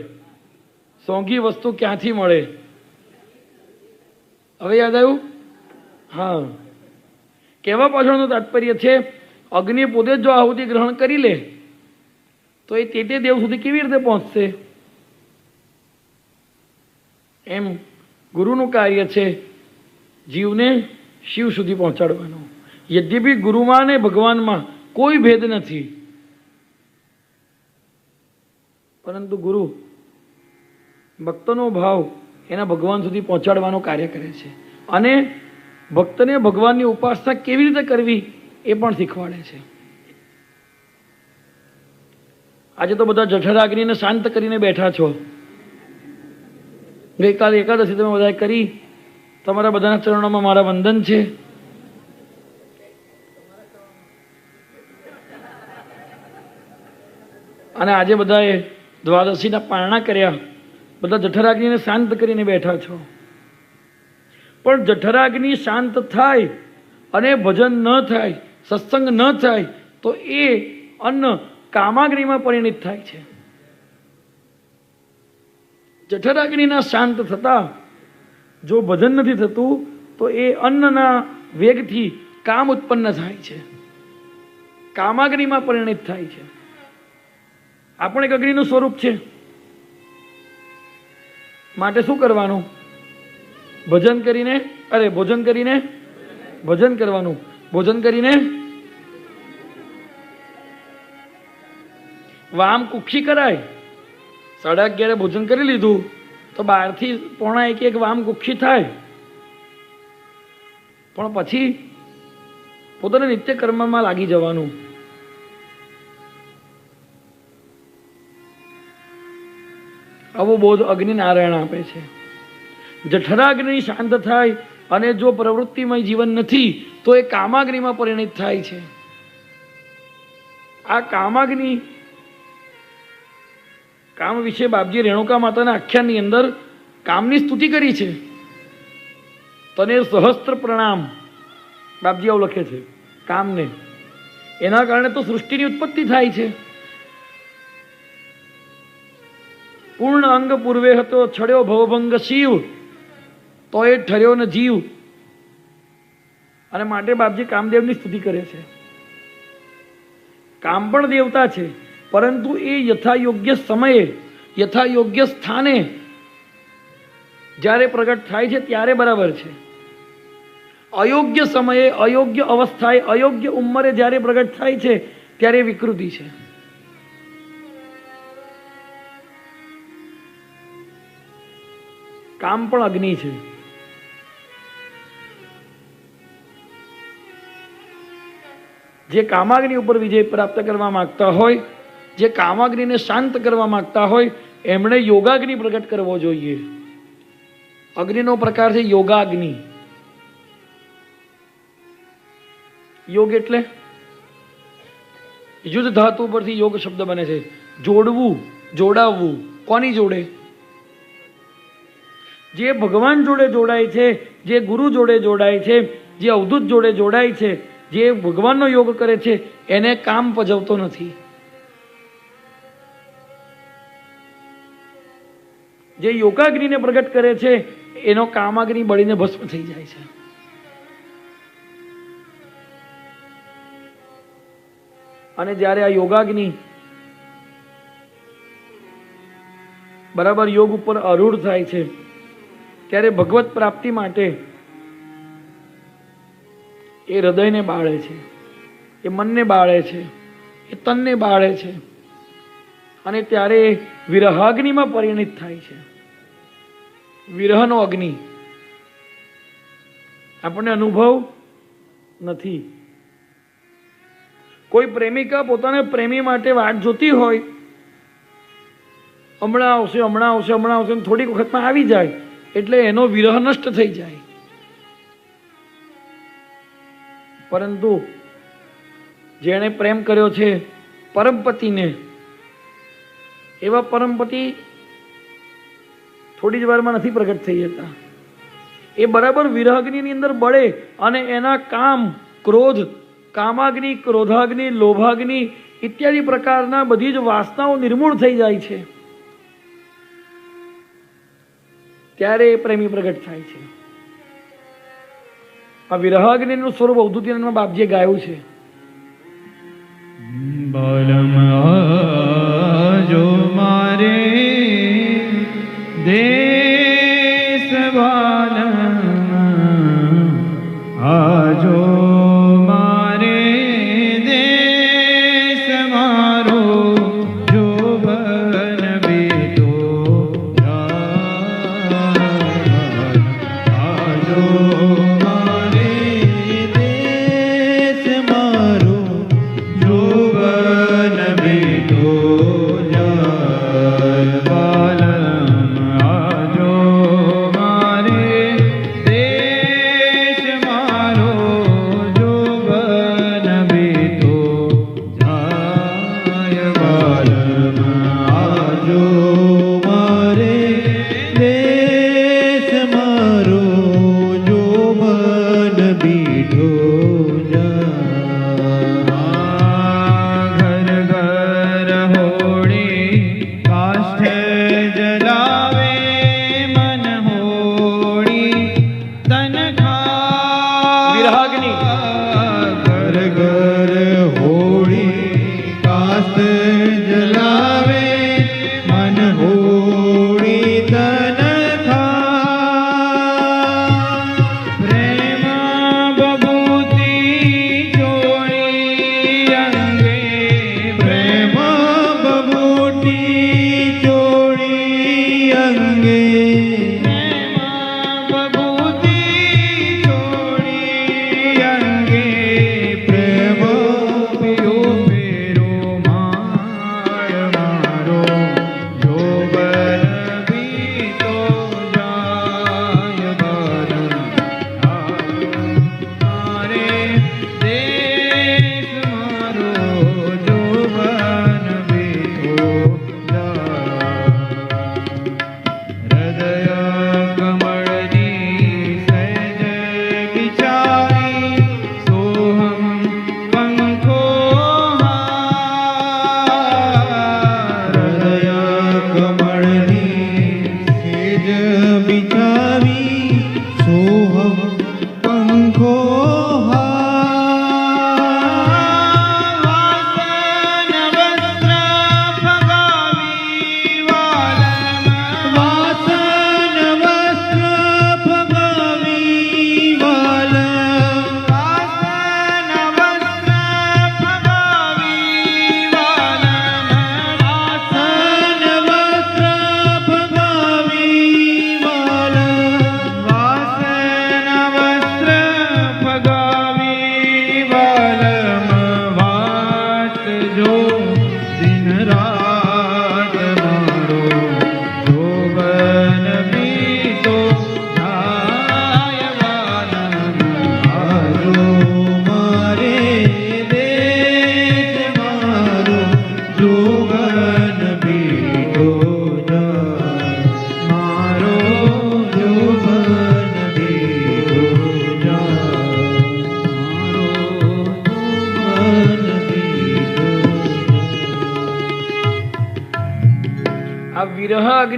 [SPEAKER 1] સોંઘી વસ્તુ ક્યાંથી મળે? હવે યાદ આવ્યું? હા. કહેવા પાછળનું તાત્પર્ય છે અગ્નિ પોતે જો આહુતિ ગ્રહણ કરી લે તો એ તે દેવ સુધી કેવી રીતે પહોંચશે? એમ ગુરુનું કાર્ય છે જીવને શિવ સુધી પહોંચાડવાનું. યદ્યપિ ગુરુમાં ને ભગવાનમાં કોઈ ભેદ નથી, પરંતુ ગુરુ ભક્તનો ભાવ એના ભગવાન સુધી પહોંચાડવાનું કાર્ય કરે છે અને ભક્તને ભગવાનની ઉપાસના કેવી રીતે કરવી એ પણ શીખવાડે છે. આજે તો બધા જઠરાગ્નિને શાંત કરીને બેઠા છો. ગઈકાલે એકાદશી તમે બધાએ કરી, તમારા બધાના ચરણોમાં મારા વંદન છે. અને આજે બધાએ દ્વાદશીના પારણા કર્યા, બધા જઠરાગ્નિને શાંત કરીને બેઠા છો. પણ જઠરાગ્નિ શાંત થાય અને ભજન ન થાય, સત્સંગ ન થાય તો એ અન્ન કામાગ્નિમાં પરિણિત થાય છે. જઠરાગ્નિના શાંત થતા જો ભજન નથી થતું તો એ અન્નના વેગથી કામ ઉત્પન્ન થાય છે, કામાગ્નિમાં પરિણિત થાય છે. આપણે એક અગ્નિનું સ્વરૂપ છે. માટે શું કરવાનું? ભજન કરીને, ભોજન કરીને ભજન કરવાનું. ભોજન કરીને વામ કુક્ષી કરાય. 11:30 ભોજન કરી લીધું તો 12 થી 1:45 વામ કુક્ષી થાય. પણ પછી પોતાના નિત્ય કર્મમાં લાગી જવાનું. આવો બોધ અગ્નિનારાયણ આપે છે. જઠરાગ્નિ શાંત થાય અને જો પ્રવૃત્તિમય જીવન નથી તો એ કામાગ્નિમાં પરિણિત થાય છે. આ કામાગ્નિ, કામ વિશે બાપજી રેણુકા માતાના આખ્યાનની અંદર કામની સ્તુતિ કરી છે. તને સહસ્ત્ર પ્રણામ, બાપજી આવું લખે છે કામને. એના કારણે તો સૃષ્ટિની ઉત્પત્તિ થાય છે. પૂર્ણ અંગ પૂર્વે હતો છડ્યો ભવભંગ શિવ, તો એ ઠર્યો ને જીવ. અને માટે બાપજી કામદેવની સ્તુતિ કરે છે. કામ પણ દેવતા છે, પરંતુ એ યથા યોગ્ય સમયે, યથા યોગ્ય સ્થાને જ્યારે પ્રગટ થાય છે ત્યારે બરાબર છે. અયોગ્ય સમયે, અયોગ્ય અવસ્થાએ, અયોગ્ય ઉંમરે જ્યારે પ્રગટ થાય છે ત્યારે વિકૃતિ છે. કામ પણ અગ્નિ છે. જે કામાગ્નિ ઉપર વિજય પ્રાપ્ત કરવા માંગતા હોય, જે કામાગ્નિને શાંત કરવા માંગતા હોય, એમણે યોગાગ્નિ પ્રગટ કરવો જોઈએ. અગ્નિનો પ્રકાર છે યોગાગ્નિ. યોગ એટલે યુદ્ધ ધાતુ પરથી યોગ શબ્દ બને છે. જોડવું, જોડાવવું. કોની જોડે? જે ભગવાન જોડે જોડાય છે, જે ગુરુ જોડે જોડાય છે, જે અવધૂત જોડે જોડાય છે, જે ભગવાનનો યોગ કરે છે, એને કામ પજવતો નથી. જે યોગાગ્નિને પ્રગટ કરે છે એનો કામાગ્નિ બળીને ભસ્મ થઈ જાય છે. અને જ્યારે આ યોગાગ્નિ બરાબર યોગ ઉપર અરૂઢ થાય છે ત્યારે ભગવત પ્રાપ્તિ માટે એ હૃદયને બાળે છે, એ મનને બાળે છે, એ તનને બાળે છે અને ત્યારે વિરહાગ્નિમાં પરિણિત થાય છે. વિરહનો અગ્નિ આપણને અનુભવ નથી. કોઈ પ્રેમિકા પોતાના પ્રેમી માટે વાટ જોતી હોય, હમણાં આવશે હમણાં આવશે હમણાં આવશે, થોડીક વખતમાં આવી જાય એટલે એનો વિરહ નષ્ટ થઈ જાય. પરંતુ જેણે પ્રેમ કર્યો છે પરમપતિને, એવા પરમપતિ થોડી જ વારમાં નથી પ્રગટ થઈ જતા. એ બરાબર વિરહાગ્નિની અંદર બળે અને એના કામ, ક્રોધ, કામાગ્નિ, ક્રોધાગ્નિ, લોભાગ્નિ ઇત્યાદિ પ્રકારના બધી જ વાસનાઓ નિર્મૂળ થઈ જાય છે. ત્યારે એ પ્રેમી પ્રગટ થાય છે. આ વિરહાગ્નિનું સ્વરૂપ અવધૂતિમાં બાપજીએ ગાયું છે.
[SPEAKER 2] બાલમ આજો મારે દેશ બાલમ આજો મારે દેશ મારો જોબન બેતો આજો મારે દેશ મારો જોબન બેતો બાલમ આજો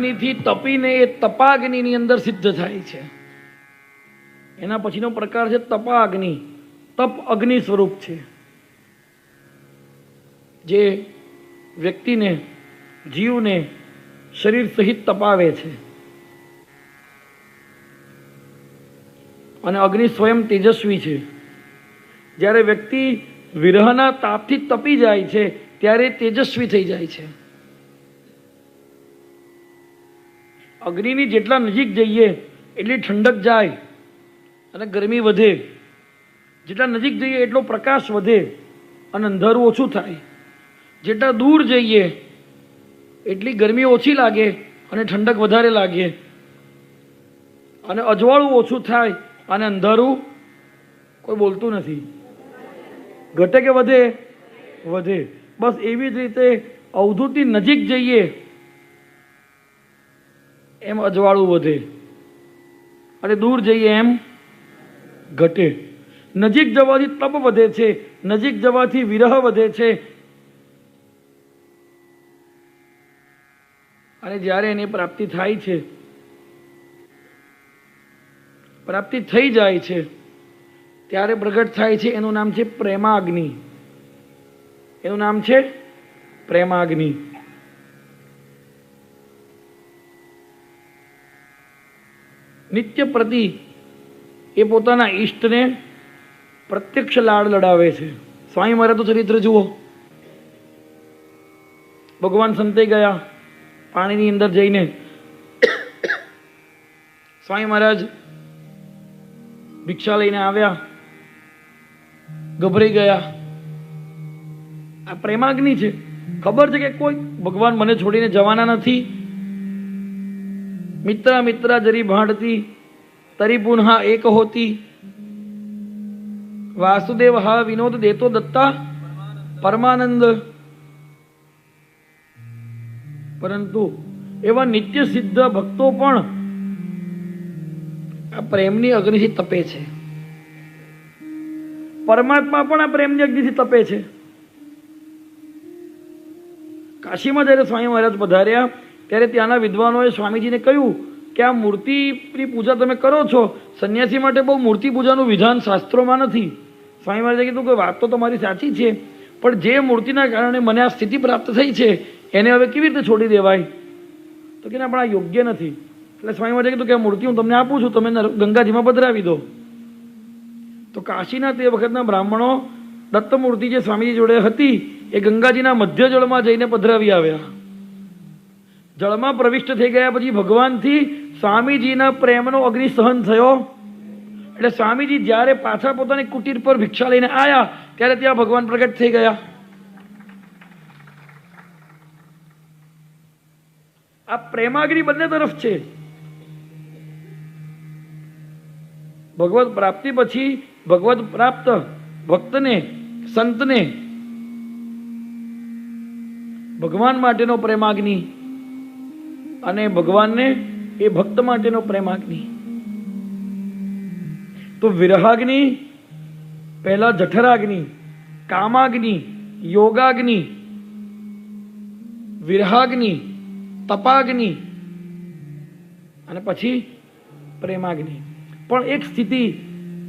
[SPEAKER 1] વિરહાગ્નિથી તપીને એ તપાગ્નિની અંદર સિદ્ધ થાય છે. એના પછીનો પ્રકાર છે તપાગ્નિ. તપ અગ્નિ સ્વરૂપ છે, જે વ્યક્તિને, જીવને શરીર સહિત તપાવે છે. અને અગ્નિ સ્વયં તેજસ્વી છે. જ્યારે વ્યક્તિ વિરહના તાપથી તપી જાય છે ત્યારે તેજસ્વી થઈ જાય છે. અગ્નિની જેટલા નજીક જઈએ એટલી ઠંડક જાય અને ગરમી વધે. જેટલા નજીક જઈએ એટલો પ્રકાશ વધે અને અંધારું ઓછું થાય. જેટલા દૂર જઈએ એટલી ગરમી ઓછી લાગે અને ઠંડક વધારે લાગે. અને અજવાળું ઓછું થાય અને અંધારું, કોઈ બોલતું નથી, ઘટે કે વધે? વધે. બસ એવી જ રીતે અવધૂતની નજીક જઈએ એમ અજવાળું વધે અને દૂર જઈએ એમ ઘટે. નજીક જવાથી તપ વધે છે, નજીક જવાથી વિરહ વધે છે. અને જ્યારે એની પ્રાપ્તિ થાય છે, પ્રાપ્તિ થઈ જાય છે, ત્યારે પ્રગટ થાય છે. એનું નામ છે પ્રેમાગ્નિ. એનું નામ છે પ્રેમાગ્નિ. નિત્ય પ્રતિ એ પોતાના ઈષ્ટને પ્રત્યક્ષ લાડ લડાવે છે. સ્વામી મહારાજ તો ચરિત્ર જુઓ. ભગવાન સંતાઈ ગયા પાણીની અંદર જઈને. સ્વામી મહારાજ ભિક્ષા લઈને આવ્યા, ગભરાઈ ગયા. આ પ્રેમાગ્નિ છે. ખબર છે કે કોઈ ભગવાન મને છોડીને જવાના નથી. મિત્ર મિત્ર જરી ભાંડતી તરી પુનઃ એક હોતી. વાસુદેવ હા વિનોદ દેતો દત્તા પરમાનંદ. પરંતુ એવા નિત્ય સિદ્ધ ભક્તો પણ આ પ્રેમની અગ્નિથી તપે છે. પરમાત્મા પણ આ પ્રેમની અગ્નિથી તપે છે. કાશીમાં જ્યારે સ્વામી મહારાજ પધાર્યા ત્યારે ત્યાંના વિદ્વાનોએ સ્વામીજીને કહ્યું કે આ મૂર્તિની પૂજા તમે કરો છો, સંન્યાસી માટે બહુ મૂર્તિ પૂજાનું વિધાન શાસ્ત્રોમાં નથી. સ્વામી મહારાજે કીધું કે વાત તો તમારી સાચી છે, પણ જે મૂર્તિના કારણે મને આ સ્થિતિ પ્રાપ્ત થઈ છે એને હવે કેવી રીતે છોડી દેવાય? તો કે ના, પણ આ યોગ્ય નથી. એટલે સ્વામી મહારાજે કીધું કે આ મૂર્તિ હું તમને આપું છું, તમે ગંગાજીમાં પધરાવી દો. તો કાશીના તે વખતના બ્રાહ્મણો દત્ત મૂર્તિ જે સ્વામીજી જોડે હતી એ ગંગાજીના મધ્ય જળમાં જઈને પધરાવી આવ્યા. જળમાં પ્રવિષ્ટ થઈ ગયા પછી ભગવાનથી સ્વામીજીના પ્રેમનો અગ્નિ સહન થયો. એટલે સ્વામીજી જ્યારે પાછા પોતાની કુટીર પર ભિક્ષા લઈને આવ્યા ત્યારે ત્યાં ભગવાન પ્રગટ થઈ ગયા. આ પ્રેમાગ્નિ બંને તરફ છે. ભગવત પ્રાપ્તિ પછી ભગવત પ્રાપ્ત ભક્તને, સંતને ભગવાન માટેનો પ્રેમાગ્નિ અને ભગવાનને એ ભક્ત માટેનો પ્રેમાગ્નિ. તો વિરહાગ્નિ, પહેલા જઠરાગ્નિ, કામાગ્નિ, યોગાગ્નિ, વિરહાગ્નિ, તપાગ્નિ અને પછી પ્રેમાગ્નિ. પણ એક સ્થિતિ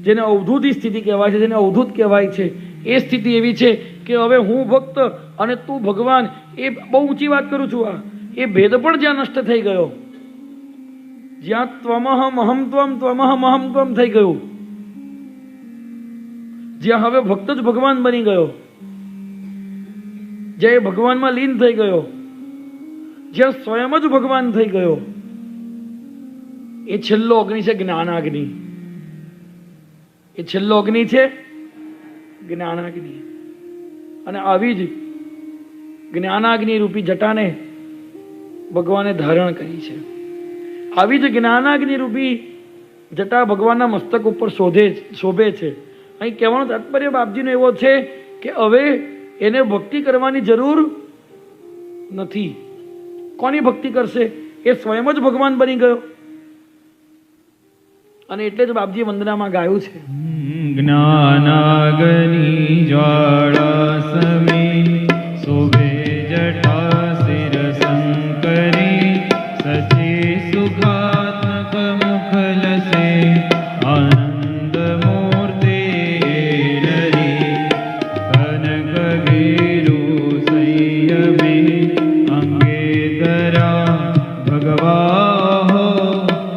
[SPEAKER 1] જેને અવધૂતી સ્થિતિ કહેવાય છે, જેને અવધૂત કહેવાય છે, એ સ્થિતિ એવી છે કે હવે હું ભક્ત અને તું ભગવાન, એ બહુ ઊંચી વાત કરું છું. આ એ ભેદ પણ જ્યાં નષ્ટ થઈ ગયો, જ્યાં ત્વમહમ અહમ ત્વમ ત્વમહમ અહમ ત્વમ થઈ ગયું, જ્યાં હવે ભક્ત જ ભગવાન બની ગયો, જ્યાં એ ભગવાનમાં લીન થઈ ગયો, જ્યાં સ્વયં જ ભગવાન થઈ ગયો, એ છેલ્લો અગ્નિ છે જ્ઞાનાગ્નિ. એ છેલ્લો અગ્નિ છે જ્ઞાનાગ્નિ. અને આવી જ જ્ઞાનાગ્નિ રૂપી જટાને ભગવાને ધારણ કરી છે. આવી જ જ્ઞાનાગ્નિ રૂપી જટા ભગવાનના મસ્તક ઉપર શોભે છે. અહીં કહેવાનો તાત્પર્ય બાપજીનો એવો છે કે હવે એને ભક્તિ કરવાની જરૂર નથી. કોની ભક્તિ કરશે? એ સ્વયં જ ભગવાન બની ગયો. અને એટલે જ બાપજી વંદનામાં ગાયું છે,
[SPEAKER 2] જ્ઞાનાગ્નિ જ્વાળા સમી શોભે જટા શિર શંકરી સચ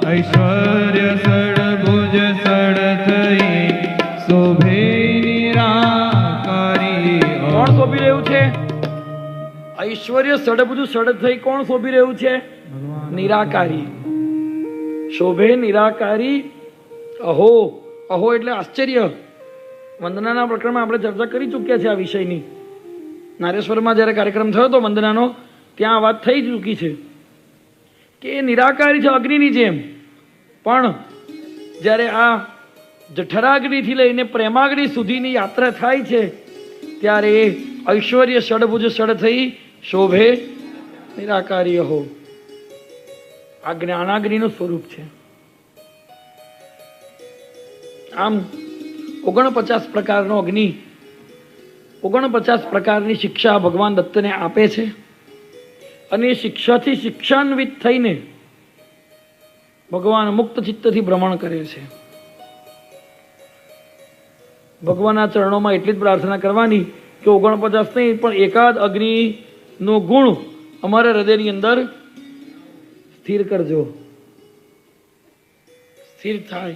[SPEAKER 2] ઐશ્વર્ય સડભુજ સડ થઈ શોભે નિરાકારી.
[SPEAKER 1] કોણ શોભી રહ્યું છે? ઐશ્વર્ય સડભુજ સડ થઈ કોણ શોભી રહ્યું છે? નિરાકારી. શોભે નિરાકારી. અહો, અહો એટલે આશ્ચર્ય. વંદનાના પ્રકરણમાં આપણે ચર્ચા કરી ચૂક્યા છે આ વિષયની. નારેશ્વરમાં જ્યારે કાર્યક્રમ થયો હતો વંદનાનો, ત્યાં આ વાત થઈ ચૂકી છે કે એ નિરાકારી છે અગ્નિની જેમ. પણ જ્યારે આ જઠરાગ્નિથી લઈને પ્રેમાગ્નિ સુધીની યાત્રા થાય છે ત્યારે એ ઐશ્વર્ય ષડભુજ સડ થઈ શોભે નિરાકારી. હો, આ જ્ઞાનાગ્નિનું સ્વરૂપ છે. આમ 49 પ્રકારનો અગ્નિ, 49 પ્રકારની શિક્ષા ભગવાન દત્તને આપે છે અને એ શિક્ષાથી શિક્ષાન્વિત થઈને ભગવાન મુક્ત ચિત્તથી ભ્રમણ કરે છે. ભગવાનના ચરણોમાં એટલી જ પ્રાર્થના કરવાની કે 49 નહીં પણ એકાદ અગ્નિનો ગુણ અમારા હૃદયની અંદર સ્થિર કરજો. સ્થિર થાય